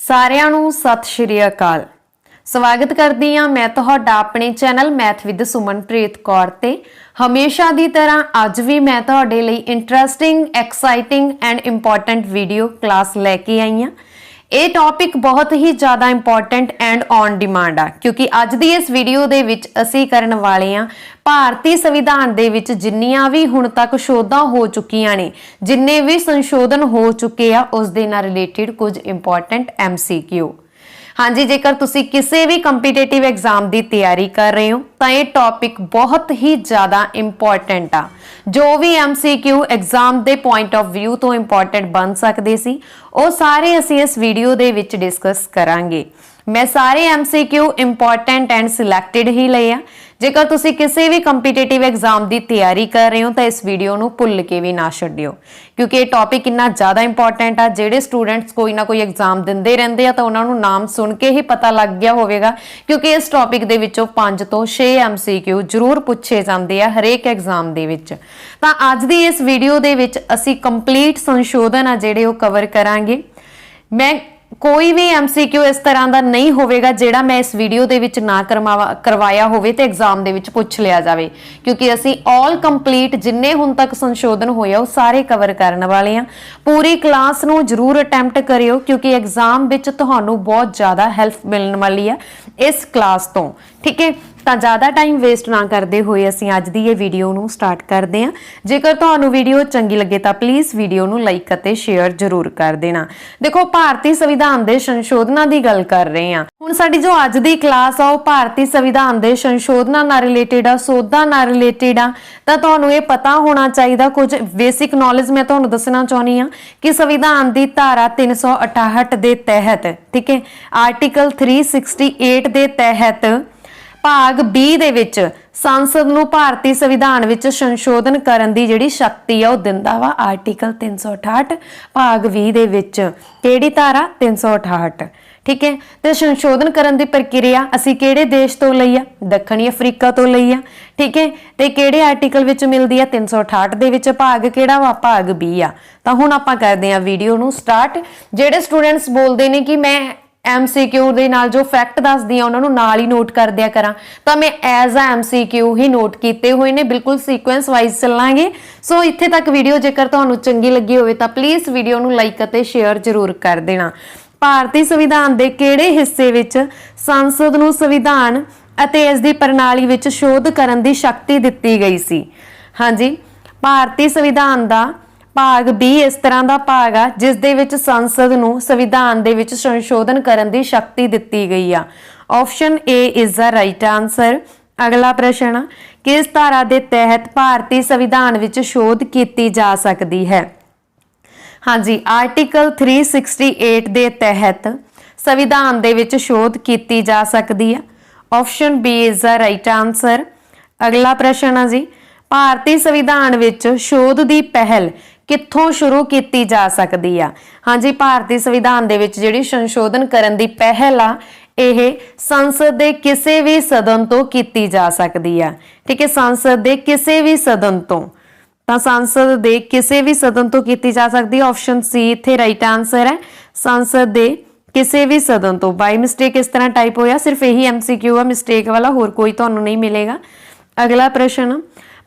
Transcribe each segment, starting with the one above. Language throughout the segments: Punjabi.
ਸਾਰਿਆਂ ਨੂੰ ਸਤਿ ਸ਼੍ਰੀ ਅਕਾਲ। ਸਵਾਗਤ ਕਰਦੀ ਹਾਂ ਮੈਂ ਤੁਹਾਡਾ ਆਪਣੇ channel math with Sumanpreet Kaur ਤੇ। ਹਮੇਸ਼ਾ ਦੀ ਤਰ੍ਹਾਂ ਅੱਜ ਵੀ ਮੈਂ ਤੁਹਾਡੇ ਲਈ interesting, exciting and important video class ਲੈ ਕੇ ਆਈ ਹਾਂ। ਇਹ ਟੌਪਿਕ ਬਹੁਤ ਹੀ ਜ਼ਿਆਦਾ ਇੰਪੋਰਟੈਂਟ ਐਂਡ ਔਨ ਡਿਮਾਂਡ ਆ, ਕਿਉਂਕਿ ਅੱਜ ਦੀ ਇਸ ਵੀਡੀਓ ਦੇ ਵਿੱਚ ਅਸੀਂ ਕਰਨ ਵਾਲੇ ਹਾਂ ਭਾਰਤੀ ਸੰਵਿਧਾਨ ਦੇ ਵਿੱਚ ਜਿੰਨੀਆਂ ਵੀ ਹੁਣ ਤੱਕ ਸ਼ੋਧਾਂ ਹੋ ਚੁੱਕੀਆਂ ਨੇ, ਜਿੰਨੇ ਵੀ ਸੰਸ਼ੋਧਨ ਹੋ ਚੁੱਕੇ ਆ, ਉਸ ਦੇ ਨਾਲ ਰਿਲੇਟਡ ਕੁਝ ਇੰਪੋਰਟੈਂਟ MCQ। ਹਾਂਜੀ, ਜੇਕਰ ਤੁਸੀਂ ਕਿਸੇ ਵੀ ਕੰਪੀਟੀਟਿਵ ਐਗਜ਼ਾਮ ਦੀ ਤਿਆਰੀ ਕਰ ਰਹੇ ਹੋ ਤਾਂ ਇਹ ਟੌਪਿਕ ਬਹੁਤ ਹੀ ਜ਼ਿਆਦਾ ਇੰਪੋਰਟੈਂਟ ਆ। ਜੋ ਵੀ MCQ ਐਗਜ਼ਾਮ ਦੇ ਪੁਆਇੰਟ ਆਫ ਵਿਊ ਤੋਂ ਇੰਪੋਰਟੈਂਟ ਬਣ ਸਕਦੇ ਸੀ, ਉਹ ਸਾਰੇ ਅਸੀਂ ਇਸ ਵੀਡੀਓ ਦੇ ਵਿੱਚ ਡਿਸਕਸ ਕਰਾਂਗੇ। ਮੈਂ ਸਾਰੇ MCQ ਇੰਪੋਰਟੈਂਟ ਐਂਡ ਸਿਲੈਕਟਡ ਹੀ ਲਏ ਆ। ਜੇਕਰ ਤੁਸੀਂ ਕਿਸੇ ਵੀ ਕੰਪੀਟੀਟਿਵ ਐਗਜ਼ਾਮ ਦੀ ਤਿਆਰੀ ਕਰ ਰਹੇ ਹੋ ਤਾਂ ਇਸ ਵੀਡੀਓ ਨੂੰ ਭੁੱਲ ਕੇ ਵੀ ਨਾ ਛੱਡਿਓ, ਕਿਉਂਕਿ ਇਹ ਟੌਪਿਕ ਇੰਨਾ ਜ਼ਿਆਦਾ ਇੰਪੋਰਟੈਂਟ ਆ। ਜਿਹੜੇ ਸਟੂਡੈਂਟਸ ਕੋਈ ਨਾ ਕੋਈ ਐਗਜ਼ਾਮ ਦਿੰਦੇ ਰਹਿੰਦੇ ਆ ਤਾਂ ਉਹਨਾਂ ਨੂੰ ਨਾਮ ਸੁਣ ਕੇ ਹੀ ਪਤਾ ਲੱਗ ਗਿਆ ਹੋਵੇਗਾ, ਕਿਉਂਕਿ ਇਸ ਟੌਪਿਕ ਦੇ ਵਿੱਚੋਂ 5 ਤੋਂ 6 MCQ ਜ਼ਰੂਰ ਪੁੱਛੇ ਜਾਂਦੇ ਆ ਹਰੇਕ ਐਗਜ਼ਾਮ ਦੇ ਵਿੱਚ। ਤਾਂ ਅੱਜ ਦੀ ਇਸ ਵੀਡੀਓ ਦੇ ਵਿੱਚ ਅਸੀਂ ਕੰਪਲੀਟ ਸੰਸ਼ੋਧਨ ਆ ਜਿਹੜੇ ਉਹ ਕਵਰ ਕਰਾਂਗੇ। ਮੈਂ ਕੋਈ ਵੀ MCQ ਇਸ ਤਰ੍ਹਾਂ ਦਾ ਨਹੀਂ ਹੋਵੇਗਾ ਜਿਹੜਾ ਮੈਂ ਇਸ ਵੀਡੀਓ ਦੇ ਵਿੱਚ ਨਾ ਕਰਵਾਇਆ ਹੋਵੇ ਤੇ ਐਗਜ਼ਾਮ ਦੇ ਵਿੱਚ ਪੁੱਛ ਲਿਆ ਜਾਵੇ, ਕਿਉਂਕਿ ਅਸੀਂ ਆਲ ਕੰਪਲੀਟ ਜਿੰਨੇ ਹੁਣ ਤੱਕ ਸੰਸ਼ੋਧਨ ਹੋਇਆ ਉਹ ਸਾਰੇ ਕਵਰ ਕਰਨ ਵਾਲੇ ਆ। ਪੂਰੀ ਕਲਾਸ ਨੂੰ ਜ਼ਰੂਰ ਅਟੈਂਪਟ ਕਰਿਓ, ਕਿਉਂਕਿ ਐਗਜ਼ਾਮ ਵਿੱਚ ਤੁਹਾਨੂੰ ਬਹੁਤ ਜ਼ਿਆਦਾ ਹੈਲਪ ਮਿਲਣ ਵਾਲੀ ਆ ਇਸ ਕਲਾਸ ਤੋਂ। ਠੀਕ ਹੈ, ਤਾਂ ਜ਼ਿਆਦਾ ਟਾਈਮ ਵੇਸਟ ਨਾ ਕਰਦੇ ਹੋਏ ਅਸੀਂ ਅੱਜ ਦੀ ਇਹ ਵੀਡੀਓ ਨੂੰ ਸਟਾਰਟ ਕਰਦੇ ਹਾਂ। ਜੇਕਰ ਤੁਹਾਨੂੰ ਵੀਡੀਓ ਚੰਗੀ ਲੱਗੇ ਤਾਂ ਪਲੀਜ਼ ਵੀਡੀਓ ਨੂੰ ਲਾਈਕ ਅਤੇ ਸ਼ੇਅਰ ਜ਼ਰੂਰ ਕਰ ਦੇਣਾ। ਦੇਖੋ, ਭਾਰਤੀ ਸੰਵਿਧਾਨ ਦੇ ਸੰਸ਼ੋਧਨਾਂ ਦੀ ਗੱਲ ਕਰ ਰਹੇ ਹਾਂ। ਹੁਣ ਸਾਡੀ ਜੋ ਅੱਜ ਦੀ ਕਲਾਸ ਆ ਉਹ ਭਾਰਤੀ ਸੰਵਿਧਾਨ ਦੇ ਸੰਸ਼ੋਧਨਾਂ ਨਾਲ ਰਿਲੇਟਡ ਆ, ਸੋਧਾਂ ਨਾਲ ਰਿਲੇਟਡ ਆ। ਤਾਂ ਤੁਹਾਨੂੰ ਇਹ ਪਤਾ ਹੋਣਾ ਚਾਹੀਦਾ, ਕੁਝ ਬੇਸਿਕ ਨੌਲੇਜ ਮੈਂ ਤੁਹਾਨੂੰ ਦੱਸਣਾ ਚਾਹੁੰਦੀ ਹਾਂ ਕਿ ਸੰਵਿਧਾਨ ਦੀ ਧਾਰਾ 368 ਦੇ ਤਹਿਤ, ਠੀਕ ਹੈ, ਆਰਟੀਕਲ 368 ਦੇ ਤਹਿਤ ਭਾਗ 20 ਦੇ ਵਿੱਚ ਸੰਸਦ ਨੂੰ ਭਾਰਤੀ ਸੰਵਿਧਾਨ ਵਿੱਚ ਸੰਸ਼ੋਧਨ ਕਰਨ ਦੀ ਜਿਹੜੀ ਸ਼ਕਤੀ ਆ ਉਹ ਦਿੰਦਾ ਵਾ ਆਰਟੀਕਲ 368 ਭਾਗ 20 ਦੇ ਵਿੱਚ। ਕਿਹੜੀ ਧਾਰਾ? 368। ਠੀਕ ਹੈ, ਤੇ ਸੰਸ਼ੋਧਨ ਕਰਨ ਦੀ ਪ੍ਰਕਿਰਿਆ ਅਸੀਂ ਕਿਹੜੇ ਦੇਸ਼ ਤੋਂ ਲਈ ਆ? ਦੱਖਣੀ ਅਫਰੀਕਾ ਤੋਂ ਲਈ ਆ। ਠੀਕ ਹੈ, ਤੇ ਕਿਹੜੇ ਆਰਟੀਕਲ ਵਿੱਚ ਮਿਲਦੀ ਆ? 368 ਦੇ ਵਿੱਚ। ਭਾਗ ਕਿਹੜਾ ਵਾ? ਭਾਗ 20 ਆ। ਤਾਂ ਹੁਣ ਆਪਾਂ ਕਰਦੇ ਆ ਵੀਡੀਓ ਨੂੰ ਸਟਾਰਟ। ਜਿਹੜੇ ਸਟੂਡੈਂਟਸ ਬੋਲਦੇ ਨੇ ਕਿ ਮੈਂ MCQ ਦੇ ਨਾਲ ਜੋ ਫੈਕਟ ਦੱਸਦੀ ਆ ਉਹਨਾਂ ਨੂੰ ਨਾਲ ਹੀ ਨੋਟ ਕਰ ਦਿਆ ਕਰਾਂ, ਤਾਂ ਮੈਂ as a MCQ he note ਕੀਤੇ ਹੋਏ ਨੇ, ਬਿਲਕੁਲ ਸੀਕੁਐਂਸ ਵਾਈਜ਼ ਚੱਲਾਂਗੇ। ਸੋ ਇੱਥੇ ਤੱਕ ਵੀਡੀਓ ਜੇਕਰ ਤੁਹਾਨੂੰ ਚੰਗੀ ਲੱਗੀ ਹੋਵੇ ਤਾਂ ਪਲੀਜ਼ ਵੀਡੀਓ ਨੂੰ ਲਾਈਕ ਅਤੇ ਸ਼ੇਅਰ ਜ਼ਰੂਰ ਕਰ ਦੇਣਾ। ਭਾਰਤੀ ਸੰਵਿਧਾਨ ਦੇ ਕਿਹੜੇ ਹਿੱਸੇ ਵਿੱਚ ਸੰਸਦ ਨੂੰ ਸੰਵਿਧਾਨ ਅਤੇ ਇਸ ਦੀ ਪ੍ਰਣਾਲੀ ਵਿੱਚ ਸ਼ੋਧ ਕਰਨ ਦੀ ਸ਼ਕਤੀ ਦਿੱਤੀ ਗਈ ਸੀ? ਹਾਂਜੀ, ਭਾਰਤੀ ਸੰਵਿਧਾਨ ਦਾ ਭਾਗ 20 ਇਸ ਤਰ੍ਹਾਂ ਦਾ ਭਾਗ ਆ ਜਿਸ ਦੇ ਵਿੱਚ ਸੰਸਦ ਨੂੰ ਸੰਵਿਧਾਨ ਦੇ ਵਿੱਚ ਸੰਸ਼ੋਧਨ ਕਰਨ ਦੀ ਸ਼ਕਤੀ ਦਿੱਤੀ ਗਈ ਆ। Option A is the right answer. ਅਗਲਾ ਪ੍ਰਸ਼ਨ, ਕਿਸ ਧਾਰਾ ਦੇ ਤਹਿਤ ਭਾਰਤੀ ਸੰਵਿਧਾਨ ਵਿੱਚ ਸ਼ੋਧ ਕੀਤੀ ਜਾ ਸਕਦੀ ਹੈ? ਹਾਂਜੀ, ਆਰਟੀਕਲ 368 ਦੇ ਤਹਿਤ ਸੰਵਿਧਾਨ ਦੇ ਵਿੱਚ ਸ਼ੋਧ ਕੀਤੀ ਜਾ ਸਕਦੀ ਆ। Option B is the right answer. ਅਗਲਾ ਪ੍ਰਸ਼ਨ ਆ ਜੀ, ਭਾਰਤੀ ਸੰਵਿਧਾਨ ਵਿੱਚ ਸ਼ੋਧ ਦੀ ਪਹਿਲ ਕਿੱਥੋਂ ਸ਼ੁਰੂ ਕੀਤੀ ਜਾ ਸਕਦੀ ਆ? ਹਾਂਜੀ, ਭਾਰਤੀ ਸੰਵਿਧਾਨ ਦੇ ਵਿੱਚ ਜਿਹੜੀ ਸੰਸ਼ੋਧਨ ਕਰਨ ਦੀ ਪਹਿਲ ਆ ਇਹ ਸੰਸਦ ਦੇ ਕਿਸੇ ਵੀ ਸਦਨ ਤੋਂ ਕੀਤੀ ਜਾ ਸਕਦੀ ਆ। ਠੀਕ ਹੈ, ਸੰਸਦ ਦੇ ਕਿਸੇ ਵੀ ਸਦਨ ਤੋਂ। ਤਾਂ ਸੰਸਦ ਦੇ ਕਿਸੇ ਵੀ ਸਦਨ ਤੋਂ ਕੀਤੀ ਜਾ ਸਕਦੀ ਹੈ। ਆਪਸ਼ਨ C ਇੱਥੇ ਰਾਈਟ ਆਨਸਰ ਹੈ, ਸੰਸਦ ਦੇ ਕਿਸੇ ਵੀ ਸਦਨ ਤੋਂ। ਬਾਈ ਮਿਸਟੇਕ ਇਸ ਤਰ੍ਹਾਂ ਟਾਈਪ ਹੋਇਆ, ਸਿਰਫ ਇਹੀ MCQ ਆ ਮਿਸਟੇਕ ਵਾਲਾ, ਹੋਰ ਕੋਈ ਤੁਹਾਨੂੰ ਨਹੀਂ ਮਿਲੇਗਾ। ਅਗਲਾ ਪ੍ਰਸ਼ਨ,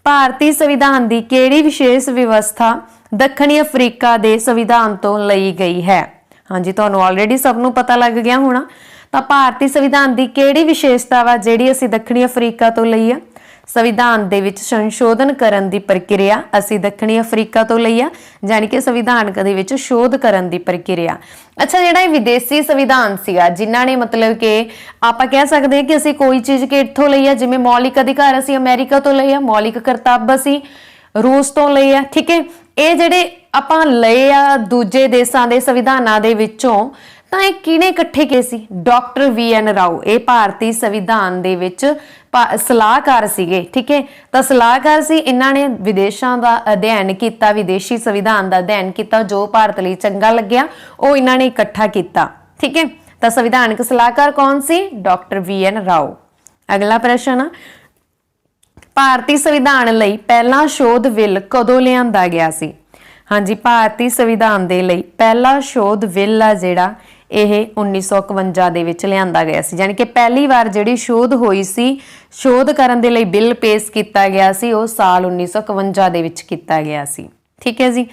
ਭਾਰਤੀ ਸੰਵਿਧਾਨ ਦੀ ਕਿਹੜੀ ਵਿਸ਼ੇਸ਼ ਵਿਵਸਥਾ ਦੱਖਣੀ ਅਫਰੀਕਾ ਦੇ ਸੰਵਿਧਾਨ ਤੋਂ ਲਈ ਗਈ ਹੈ? ਹਾਂਜੀ, ਤੁਹਾਨੂੰ ਆਲਰੇਡੀ ਸਭ ਨੂੰ ਪਤਾ ਲੱਗ ਗਿਆ ਹੋਣਾ। ਤਾਂ ਭਾਰਤੀ ਸੰਵਿਧਾਨ ਦੀ ਕਿਹੜੀ ਵਿਸ਼ੇਸ਼ਤਾ ਵਾ ਜਿਹੜੀ ਅਸੀਂ ਦੱਖਣੀ ਅਫਰੀਕਾ ਤੋਂ ਲਈ ਆ? ਸੰਵਿਧਾਨ ਦੇ ਵਿੱਚ ਸੰਸ਼ੋਧਨ ਕਰਨ ਦੀ ਪ੍ਰਕਿਰਿਆ ਅਸੀਂ ਦੱਖਣੀ ਅਫਰੀਕਾ ਤੋਂ ਲਈ ਆ, ਯਾਨੀ ਕਿ ਸੰਵਿਧਾਨ ਦੇ ਵਿੱਚ ਸ਼ੋਧ ਕਰਨ ਦੀ ਪ੍ਰਕਿਰਿਆ। ਅੱਛਾ, ਜਿਹੜਾ ਇਹ ਵਿਦੇਸ਼ੀ ਸੰਵਿਧਾਨ ਸੀਗਾ ਜਿਨ੍ਹਾਂ ਨੇ ਮਤਲਬ ਕਿ ਆਪਾਂ ਕਹਿ ਸਕਦੇ ਹਾਂ ਕਿ ਅਸੀਂ ਕੋਈ ਚੀਜ਼ ਕਿੱਥੋਂ ਲਈ ਆ, ਜਿਵੇਂ ਮੌਲਿਕ ਅਧਿਕਾਰ ਅਸੀਂ ਅਮਰੀਕਾ ਤੋਂ ਲਈ ਆ, ਮੌਲਿਕ ਕਰਤੱਵ ਅਸੀਂ ਰੂਸ ਤੋਂ ਲਈ ਆ। ਠੀਕ ਹੈ, ਇਹ ਜਿਹੜੇ ਆਪਾਂ ਲਏ ਆ ਦੂਜੇ ਦੇਸ਼ਾਂ ਦੇ ਸੰਵਿਧਾਨਾਂ ਦੇ ਵਿੱਚੋਂ, ਤਾਂ ਇਹ ਕਿਹਨੇ ਇਕੱਠੇ ਕੀਤੇ ਸੀ? ਡਾਕਟਰ VN ਰਾਓ ਇਹ ਭਾਰਤੀ ਸੰਵਿਧਾਨ ਦੇ ਵਿੱਚ ਸਲਾਹਕਾਰ ਸੀਗੇ। ਠੀਕ ਹੈ, ਤਾਂ ਸਲਾਹਕਾਰ ਸੀ, ਇਹਨਾਂ ਨੇ ਵਿਦੇਸ਼ਾਂ ਦਾ ਅਧਿਐਨ ਕੀਤਾ, ਵਿਦੇਸ਼ੀ ਸੰਵਿਧਾਨ ਦਾ ਅਧਿਐਨ ਕੀਤਾ, ਜੋ ਭਾਰਤ ਲਈ ਚੰਗਾ ਲੱਗਿਆ ਉਹ ਇਹਨਾਂ ਨੇ ਇਕੱਠਾ ਕੀਤਾ। ਠੀਕ ਹੈ, ਤਾਂ ਸੰਵਿਧਾਨਕ ਸਲਾਹਕਾਰ ਕੌਣ ਸੀ? Doctor VN Rao. ਅਗਲਾ ਪ੍ਰਸ਼ਨ, ਭਾਰਤੀ ਸੰਵਿਧਾਨ ਲਈ ਪਹਿਲਾ ਸ਼ੋਧ ਬਿੱਲ ਕਦੋਂ ਲਿਆਂਦਾ ਗਿਆ ਸੀ? ਹਾਂਜੀ, ਭਾਰਤੀ ਸੰਵਿਧਾਨ ਦੇ ਲਈ ਪਹਿਲਾ ਸ਼ੋਧ ਬਿੱਲ ਆ ਜਿਹੜਾ ਇਹ 1951 ਦੇ ਵਿੱਚ ਲਿਆਂਦਾ ਗਿਆ ਸੀ। ਯਾਨੀ ਕਿ ਪਹਿਲੀ ਵਾਰ ਜਿਹੜੀ ਸ਼ੋਧ ਹੋਈ ਸੀ, ਸ਼ੋਧ ਕਰਨ ਦੇ ਲਈ ਬਿੱਲ ਪੇਸ਼ ਕੀਤਾ ਗਿਆ ਸੀ, ਉਹ ਸਾਲ 1951 ਦੇ ਵਿੱਚ ਕੀਤਾ ਗਿਆ ਸੀ। ਠੀਕ ਹੈ ਜੀ।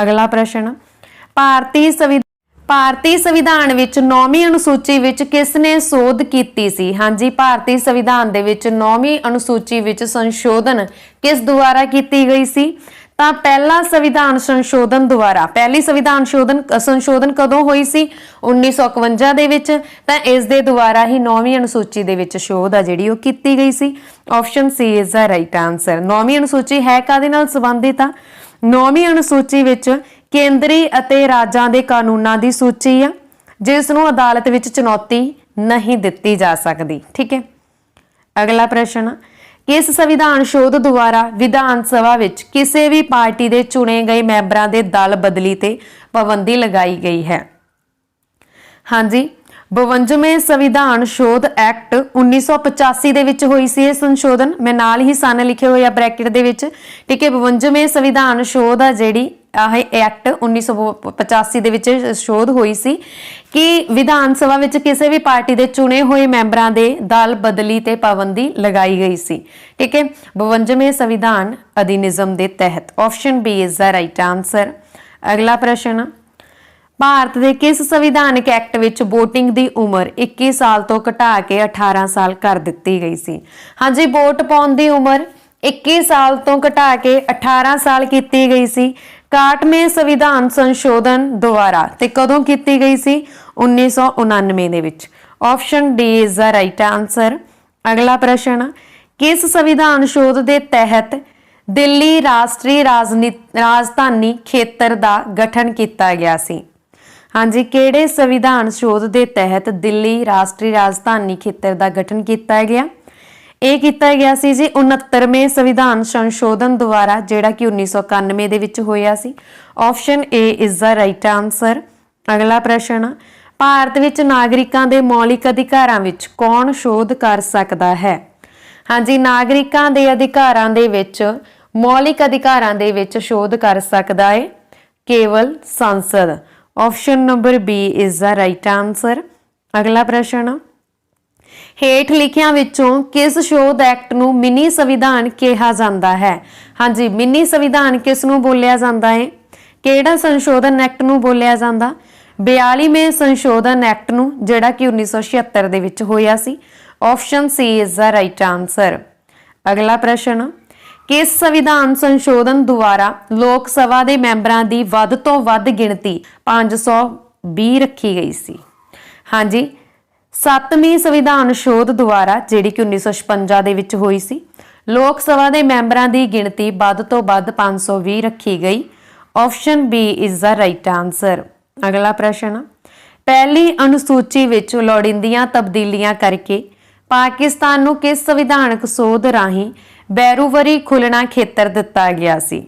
ਅਗਲਾ ਪ੍ਰਸ਼ਨ, ਭਾਰਤੀ ਸੰਵਿਧਾਨ ਵਿੱਚ 9ਵੀਂ ਅਨੁਸੂਚੀ ਵਿੱਚ ਕਿਸ ਨੇ ਸੋਧ ਕੀਤੀ ਸੀ? ਹਾਂਜੀ, ਭਾਰਤੀ ਸੰਵਿਧਾਨ ਦੇ ਵਿੱਚ 9ਵੀਂ ਅਨੁਸੂਚੀ ਵਿੱਚ ਸੰਸ਼ੋਧਨ ਕਿਸ ਦੁਆਰਾ ਕੀਤੀ ਗਈ ਸੀ? ਤਾਂ ਪਹਿਲੀ ਸੰਵਿਧਾਨ ਸੰਸ਼ੋਧਨ ਕਦੋਂ ਹੋਈ ਸੀ? 1951 ਦੇ ਵਿੱਚ। ਤਾਂ ਇਸ ਦੇ ਦੁਆਰਾ ਹੀ 9ਵੀਂ ਅਨੁਸੂਚੀ ਦੇ ਵਿੱਚ ਸ਼ੋਧ ਆ ਜਿਹੜੀ ਉਹ ਕੀਤੀ ਗਈ ਸੀ। Option C is the right answer. 9ਵੀਂ ਅਨੁਸੂਚੀ ਹੈ ਕਾਹਦੇ ਨਾਲ ਸੰਬੰਧਿਤ ਆ? 9ਵੀਂ ਅਨੁਸੂਚੀ ਵਿੱਚ ਕੇਂਦਰੀ ਅਤੇ ਰਾਜਾਂ ਦੇ ਕਾਨੂੰਨਾਂ ਦੀ ਸੂਚੀ ਆ, ਜਿਸ ਨੂੰ ਅਦਾਲਤ ਵਿੱਚ ਚੁਣੌਤੀ ਨਹੀਂ ਦਿੱਤੀ ਜਾ ਸਕਦੀ। ਠੀਕ ਹੈ। ਅਗਲਾ ਪ੍ਰਸ਼ਨ, ਕਿਸ ਸੰਵਿਧਾਨ ਸ਼ੋਧ ਦੁਆਰਾ ਵਿਧਾਨ ਸਭਾ ਵਿੱਚ ਕਿਸੇ ਵੀ ਪਾਰਟੀ ਦੇ ਚੁਣੇ ਗਏ ਮੈਂਬਰਾਂ ਦੇ ਦਲ ਬਦਲੀ ਤੇ ਪਾਬੰਦੀ ਲਗਾਈ ਗਈ ਹੈ? ਹਾਂਜੀ, 52ਵੇਂ ਸੰਵਿਧਾਨ ਸ਼ੋਧ ਐਕਟ 1985 ਦੇ ਵਿੱਚ ਹੋਈ ਸੀ ਇਹ ਸੰਸ਼ੋਧਨ। ਮੈਂ ਨਾਲ ਹੀ ਸਨ ਲਿਖੇ ਹੋਏ ਆ ਬ੍ਰੈਕਟ ਦੇ ਵਿੱਚ। ਠੀਕ ਹੈ। 52ਵੇਂ ਸੰਵਿਧਾਨ ਸ਼ੋਧ ਆ ਜਿਹੜੀ ਇਹ ਐਕਟ 1985 ਦੇ ਵਿੱਚ ਸ਼ੋਧ ਹੋਈ ਸੀ ਕਿ ਵਿਧਾਨ ਸਭਾ ਵਿੱਚ ਕਿਸੇ ਵੀ ਪਾਰਟੀ ਦੇ ਚੁਣੇ ਹੋਏ ਮੈਂਬਰਾਂ ਦੇ ਦਲ ਬਦਲੀ ਤੇ ਪਾਬੰਦੀ ਲਗਾਈ ਗਈ ਸੀ। ਠੀਕ ਹੈ। 52ਵੇਂ ਸੰਵਿਧਾਨ ਅਧਿਨਿਯਮ ਦੇ ਤਹਿਤ। Option B is the right answer. ਅਗਲਾ ਪ੍ਰਸ਼ਨ, ਭਾਰਤ ਦੇ ਕਿਸ ਸੰਵਿਧਾਨਕ ਐਕਟ ਵਿੱਚ VOTING ਦੀ ਉਮਰ 21 ਸਾਲ ਤੋਂ ਘਟਾ ਕੇ 18 ਸਾਲ ਕਰ ਦਿੱਤੀ ਗਈ ਸੀ? ਹਾਂਜੀ, ਵੋਟ ਪਾਉਣ ਦੀ ਉਮਰ 21 ਸਾਲ ਤੋਂ ਘਟਾ ਕੇ 18 ਸਾਲ ਕੀਤੀ ਗਈ ਸੀ 61ਵੇਂ ਸੰਵਿਧਾਨ ਸੰਸ਼ੋਧਨ ਦੁਆਰਾ। ਤੇ ਕਦੋਂ ਕੀਤੀ ਗਈ ਸੀ? 1999 ਦੇ ਵਿੱਚ। Option D is the right answer. ਅਗਲਾ ਪ੍ਰਸ਼ਨ, ਕਿਸ ਸੰਵਿਧਾਨ ਸ਼ੋਧ ਦੇ ਤਹਿਤ ਦਿੱਲੀ ਰਾਸ਼ਟਰੀ ਰਾਜਧਾਨੀ ਖੇਤਰ ਦਾ ਗਠਨ ਕੀਤਾ ਗਿਆ ਸੀ? ਹਾਂਜੀ, ਕਿਹੜੇ ਸੰਵਿਧਾਨ ਸ਼ੋਧ ਦੇ ਤਹਿਤ ਦਿੱਲੀ ਰਾਸ਼ਟਰੀ ਰਾਜਧਾਨੀ ਖੇਤਰ ਦਾ ਗਠਨ ਕੀਤਾ ਗਿਆ? ਇਹ ਕੀਤਾ ਗਿਆ ਸੀ ਜੀ 69ਵੇਂ ਸੰਵਿਧਾਨ ਸੰਸ਼ੋਧਨ ਦੁਆਰਾ, ਜਿਹੜਾ ਕਿ 1991 ਦੇ ਵਿੱਚ ਹੋਇਆ ਸੀ। Option A is the right answer. ਅਗਲਾ ਪ੍ਰਸ਼ਨ, ਭਾਰਤ ਵਿੱਚ ਨਾਗਰਿਕਾਂ ਦੇ ਮੌਲਿਕ ਅਧਿਕਾਰਾਂ ਵਿੱਚ ਕੌਣ ਸ਼ੋਧ ਕਰ ਸਕਦਾ ਹੈ? ਹਾਂਜੀ, ਨਾਗਰਿਕਾਂ ਦੇ ਅਧਿਕਾਰਾਂ ਦੇ ਵਿੱਚ, ਮੌਲਿਕ ਅਧਿਕਾਰਾਂ ਦੇ ਵਿੱਚ ਸ਼ੋਧ ਕਰ ਸਕਦਾ ਹੈ ਕੇਵਲ ਸੰਸਦ। Option number B is the right answer. ਅਗਲਾ ਪ੍ਰਸ਼ਨ, ਹੇਠ ਲਿਖਿਆਂ ਵਿੱਚੋਂ ਕਿਸ ਸ਼ੋਧ ਐਕਟ ਨੂੰ ਮਿਨੀ ਸੰਵਿਧਾਨ ਕਿਹਾ ਜਾਂਦਾ ਹੈ? ਹਾਂਜੀ, ਮਿਨੀ ਸੰਵਿਧਾਨ ਕਿਸ ਨੂੰ ਬੋਲਿਆ ਜਾਂਦਾ ਹੈ? ਕਿਹੜਾ ਸੰਸ਼ੋਧਨ ਐਕਟ ਨੂੰ ਬੋਲਿਆ ਜਾਂਦਾ? 42ਵੇਂ ਸੰਸ਼ੋਧਨ ਐਕਟ ਨੂੰ, ਜਿਹੜਾ ਕਿ 1976 ਦੇ ਵਿੱਚ ਹੋਇਆ ਸੀ। Option C is the right answer. ਅਗਲਾ ਪ੍ਰਸ਼ਨ, ਕਿਸ ਸੰਵਿਧਾਨ ਸੰਸ਼ੋਧਨ ਦੁਆਰਾ ਲੋਕ ਸਭਾ ਦੇ ਮੈਂਬਰਾਂ ਦੀ ਵੱਧ ਤੋਂ ਵੱਧ ਗਿਣਤੀ 520 ਰੱਖੀ ਗਈ ਸੀ? ਹਾਂਜੀ, 7ਵੀਂ ਸੰਵਿਧਾਨ ਸ਼ੋਧ ਦੁਆਰਾ, ਜਿਹੜੀ ਕਿ 1956 ਦੇ ਵਿੱਚ ਹੋਈ ਸੀ, ਲੋਕ ਸਭਾ ਦੇ ਮੈਂਬਰਾਂ ਦੀ ਗਿਣਤੀ ਵੱਧ ਤੋਂ ਵੱਧ 520 ਰੱਖੀ ਗਈ। Option B is the right answer. ਅਗਲਾ ਪ੍ਰਸ਼ਨ, ਪਹਿਲੀ ਅਨੁਸੂਚੀ ਵਿੱਚ ਲੋੜੀਂਦੀਆਂ ਤਬਦੀਲੀਆਂ ਕਰਕੇ ਪਾਕਿਸਤਾਨ ਨੂੰ ਕਿਸ ਸੰਵਿਧਾਨਕ ਸੋਧ ਰਾਹੀਂ ਬੈਰੂਵਰੀ ਖੁੱਲਣਾ ਖੇਤਰ ਦਿੱਤਾ ਗਿਆ ਸੀ?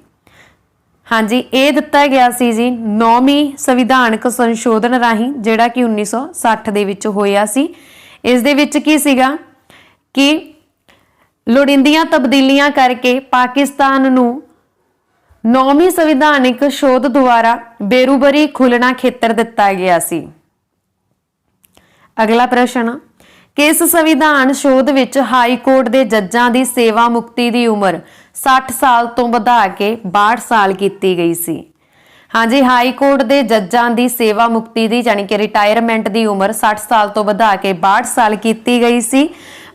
ਹਾਂਜੀ, ਇਹ ਦਿੱਤਾ ਗਿਆ ਸੀ ਜੀ 9ਵੀਂ ਸੰਵਿਧਾਨਕ ਸੰਸ਼ੋਧਨ ਰਾਹੀਂ, ਜਿਹੜਾ ਕਿ 1960 ਦੇ ਵਿੱਚ ਹੋਇਆ ਸੀ। ਇਸ ਦੇ ਵਿੱਚ ਕੀ ਸੀਗਾ ਕਿ ਲੋੜੀਂਦੀਆਂ ਤਬਦੀਲੀਆਂ ਕਰਕੇ ਪਾਕਿਸਤਾਨ ਨੂੰ 9ਵੀਂ ਸੰਵਿਧਾਨਕ ਸ਼ੋਧ ਦੁਆਰਾ ਬੇਰੂਬਰੀ ਖੁੱਲਣਾ ਖੇਤਰ ਦਿੱਤਾ ਗਿਆ ਸੀ। ਅਗਲਾ ਪ੍ਰਸ਼ਨ, ਕਿਸ ਸੰਵਿਧਾਨ ਸ਼ੋਧ ਵਿੱਚ ਹਾਈ ਕੋਰਟ ਦੇ ਜੱਜਾਂ ਦੀ ਸੇਵਾ ਮੁਕਤੀ ਦੀ ਉਮਰ 60 ਸਾਲ ਤੋਂ ਵਧਾ ਕੇ 62 ਸਾਲ ਕੀਤੀ ਗਈ ਸੀ? ਹਾਂਜੀ, ਹਾਈ ਕੋਰਟ ਦੇ ਜੱਜਾਂ ਦੀ ਸੇਵਾ ਮੁਕਤੀ ਦੀ, ਯਾਨੀ ਕਿ ਰਿਟਾਇਰਮੈਂਟ ਦੀ ਉਮਰ 60 ਸਾਲ ਤੋਂ ਵਧਾ ਕੇ 62 ਸਾਲ ਕੀਤੀ ਗਈ ਸੀ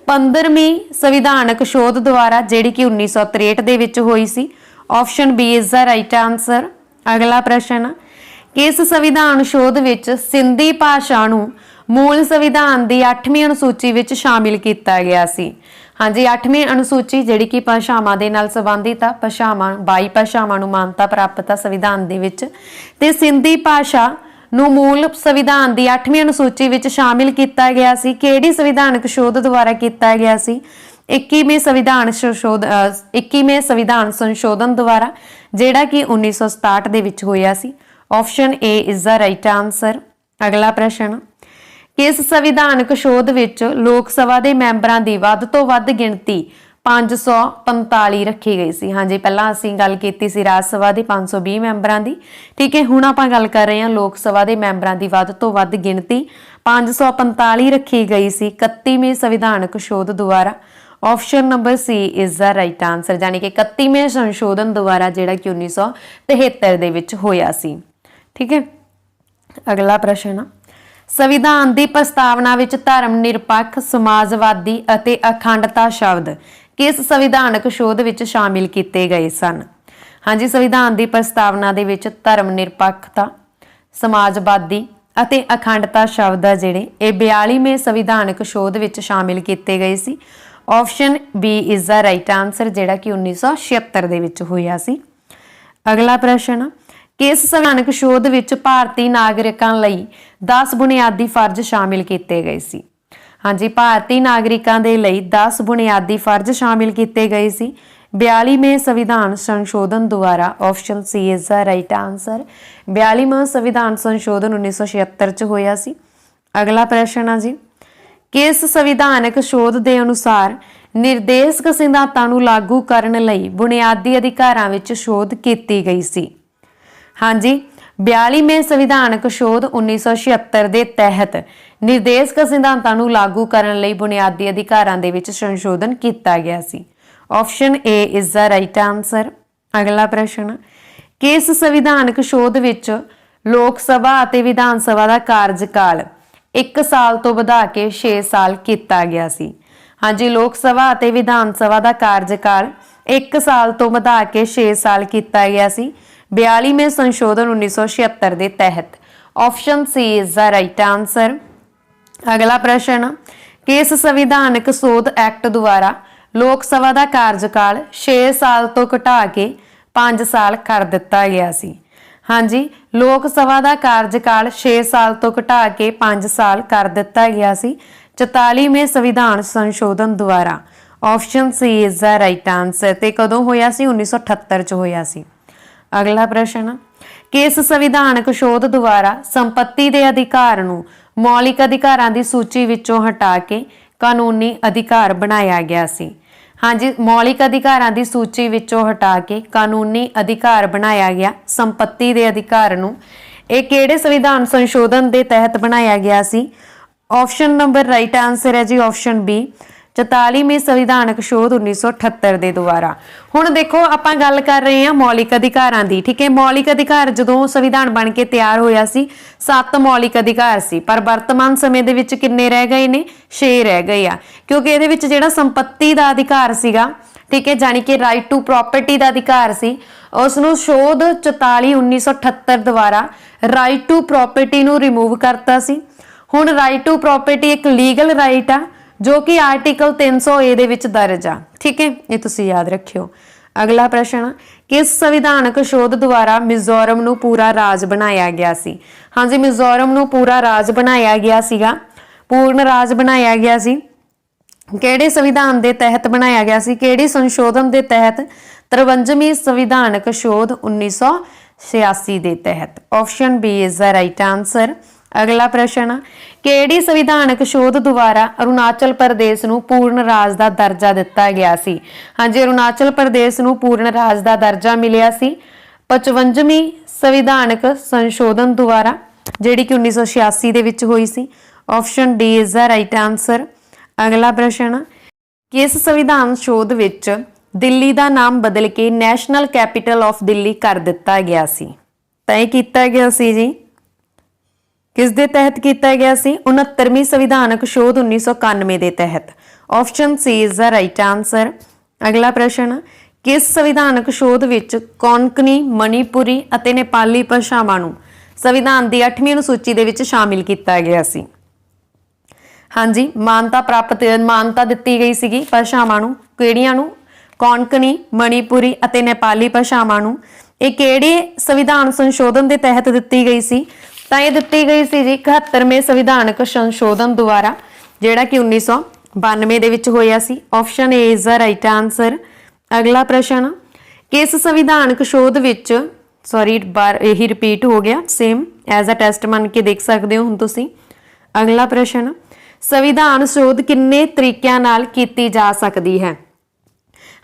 15ਵੀਂ ਸੰਵਿਧਾਨਕ ਸ਼ੋਧ ਦੁਆਰਾ, ਜਿਹੜੀ ਕਿ 1963 ਦੇ ਵਿੱਚ ਹੋਈ ਸੀ। Option B is the right answer. ਅਗਲਾ ਪ੍ਰਸ਼ਨ, ਕਿਸ ਸੰਵਿਧਾਨ ਸ਼ੋਧ ਵਿੱਚ ਸਿੰਧੀ ਭਾਸ਼ਾ ਨੂੰ ਮੂਲ ਸੰਵਿਧਾਨ ਦੀ 8ਵੀਂ ਅਨੁਸੂਚੀ ਵਿੱਚ ਸ਼ਾਮਿਲ ਕੀਤਾ ਗਿਆ ਸੀ? ਹਾਂਜੀ, 8ਵੀਂ ਅਨੁਸੂਚੀ ਜਿਹੜੀ ਕਿ ਭਾਸ਼ਾਵਾਂ ਦੇ ਨਾਲ ਸੰਬੰਧਿਤ ਆ, ਭਾਸ਼ਾਵਾਂ 22 ਭਾਸ਼ਾਵਾਂ ਨੂੰ ਮਾਨਤਾ ਪ੍ਰਾਪਤ ਆ ਸੰਵਿਧਾਨ ਦੇ ਵਿੱਚ, ਤੇ ਸਿੰਧੀ ਭਾਸ਼ਾ ਨੂੰ ਮੂਲ ਸੰਵਿਧਾਨ ਦੀ 8ਵੀਂ ਅਨੁਸੂਚੀ ਵਿੱਚ ਸ਼ਾਮਿਲ ਕੀਤਾ ਗਿਆ ਸੀ। ਕਿਹੜੀ ਸੰਵਿਧਾਨਕ ਸ਼ੋਧ ਦੁਆਰਾ ਕੀਤਾ ਗਿਆ ਸੀ? 21ਵੇਂ ਸੰਵਿਧਾਨ ਸੰਸ਼ੋਧਨ ਦੁਆਰਾ, ਜਿਹੜਾ ਕਿ 1967 ਦੇ ਵਿੱਚ ਹੋਇਆ ਸੀ। Option A is the right answer. ਅਗਲਾ ਪ੍ਰਸ਼ਨ, ਕਿਸ ਸੰਵਿਧਾਨਕ ਸ਼ੋਧ ਵਿੱਚ ਲੋਕ ਸਭਾ ਦੇ ਮੈਂਬਰਾਂ ਦੀ ਵੱਧ ਤੋਂ ਵੱਧ ਗਿਣਤੀ 545 रखी गई सी। हाँ जी, पहला असीं गल कीती सी राज सभा दी 520 मैंबरां दी। ठीक है, हुण आपां गल कर रहे हां लोक सभा दे मैंबरां दी वध तो वध गिणती 545 रखी गई सी 31वें संविधानक शोध द्वारा। Option number C is the right answer, यानी कि 31वें संशोधन द्वारा जिहड़ा कि 1973 दे विच होया सी। ठीक है, अगला प्रश्न, संविधान की प्रस्तावना विच धर्म निरपक्ष, समाजवादी अते अखंडता शब्द किस संविधानक शोध विच शामिल किए गए सन? हाँ जी, संविधान की प्रस्तावना दे विच धर्म निरपक्षता, समाजवादी अते अखंडता शब्द आ जिहड़े ये 42वें संविधानक शोध विच शामिल किए गए सी। Option B is the right answer, जिहड़ा कि 1976 दे विच होया सी। अगला प्रश्न, किस संविधानक शोध विच भारतीय नागरिकां लई 10 बुनियादी फर्ज शामिल किए गए सी? हाँ जी, भारतीय नागरिकां दे लई 10 बुनियादी फर्ज शामिल किए गए सी 42वें संविधान संशोधन द्वारा। Option C is the right answer, 42वां संविधान संशोधन 1976 च होया सी। अगला प्रश्न है जी, किस संविधानक शोध के अनुसार निर्देशक सिद्धांतां नूं लागू करन लई बुनियादी अधिकारां विच शोध की गई सी? हाँ जी, 42वें संविधानक शोध 1976 के तहत निर्देशक सिद्धांतां नूं लागू करन लई बुनियादी अधिकारां दे विच संशोधन किया गया सी। Option A is the right answer. अगला प्रश्न, किस संविधानक शोध विच लोक सभा अते विधान सभा का कार्यकाल 1 साल तो वधा के 6 साल किया गया सी? हाँ जी, लोक सभा अते विधान सभा का कार्यकाल 1 साल तो वधा के 6 साल किया गया सी 42वें संशोधन 1976 के तहत। Option C is the right answer. अगला प्रश्न, किस संविधानक शोध एक्ट द्वारा लोक सभा का कार्यकाल 6 साल तो घटा के 5 साल कर दिता गया सी? हाँ जी, लोक सभा का कार्यकाल 6 साल तो घटा के 5 साल कर दिता गया सी 44वें संविधान संशोधन द्वारा। Option C is the right answer. ते कदों होया सी? 1978 च होया सी। अगला प्रश्न, किस संविधानक शोध द्वारा संपत्ति के अधिकार नूं मौलिक अधिकारां दी सूची विचों हटा के कानूनी अधिकार बनाया गया सी? हाँ जी, मौलिक अधिकारां दी सूची विचों हटा के कानूनी अधिकार बनाया गया संपत्ति के अधिकार नूं। ये किहड़े संविधान संशोधन के तहत बनाया गया सी? ऑप्शन नंबर राइट आंसर है जी ऑप्शन बी, 44वें संविधानक शोध 1978 के द्वारा। हुण देखो आपां गल कर रहे हैं मौलिक अधिकारां दी। ठीक है, मौलिक अधिकार जदों संविधान बन के तैयार होया सी 7 मौलिक अधिकार सी, पर वर्तमान समय दे विच किन्ने रह गए ने? 6 रह गए आ, क्योंकि इहदे विच जिहड़ा संपत्ति का अधिकार सीगा, ठीक है, जानी कि राइट टू प्रॉपर्टी का अधिकार सी, उसनूं शोध 44/1978 द्वारा राइट टू प्रॉपर्टी नूं रिमूव करता सी। हुण राइट टू प्रॉपर्टी एक लीगल राइट आ जो कि आर्टिकल 300A दे विच दर्ज आ। ठीक है, ये तुसीं याद रखियो। अगला प्रश्न, किस संविधानक शोध द्वारा मिजोरम नूं पूरा राज बनाया गया सी? हाँ जी, मिजोरम नूं पूरा राज बनाया गया सीगा, पूर्ण राज बनाया गया सी। किहड़े संविधान के तहत बनाया गया सी? किहड़ी संशोधन के तहत? 53वीं संविधानक शोध 1986 के तहत। Option B is the right answer. अगला प्रश्न, किहड़ी संविधानक शोध द्वारा अरुणाचल प्रदेश नूं पूर्ण राज का दर्जा दिता गया सी? हाँ जी, अरुणाचल प्रदेश नूं पूर्ण राज का दर्जा मिलिया सी 55वीं संविधानक संशोधन द्वारा, जिहड़ी कि 1986 दे विच होई सी। Option D is the right answer. अगला प्रश्न, किस संविधान शोध विच दिल्ली का नाम बदल के नैशनल कैपिटल ऑफ दिल्ली कर दिता गया सी? तय किया गया सी जी, किस दे तहत किया गया सी? 69वीं संविधानक शोध 1991 के तहत। Option C is the right answer. अगला प्रश्न, किस संविधानक शोध विच कोंकणी, मणिपुरी अते नेपाली भाषावां नूं संविधान की 8वीं अनुसूची दे विच शामिल किया गया सी? हाँ जी, मानता दिती गई सीगी भाषावां नूं, किहड़ियां नूं? कोंकणी, मणिपुरी अते नेपाली भाषावां नूं। ये किहड़े संविधान संशोधन के तहत दिती गई सी? तो ये दिती गई सी जी 71वें संविधानक संशोधन द्वारा, जिहड़ा कि 1992 दे विच होया सी। Option A is the right answer. अगला प्रश्न, किस संविधानक शोध विच सॉरी बार यही रिपीट हो गया, सेम एज अ टेस्ट मन के देख सकते हो हुण तुसीं। अगला प्रश्न, संविधान शोध किन्ने तरीकिਆਂ नाल कीती जा सकदी है?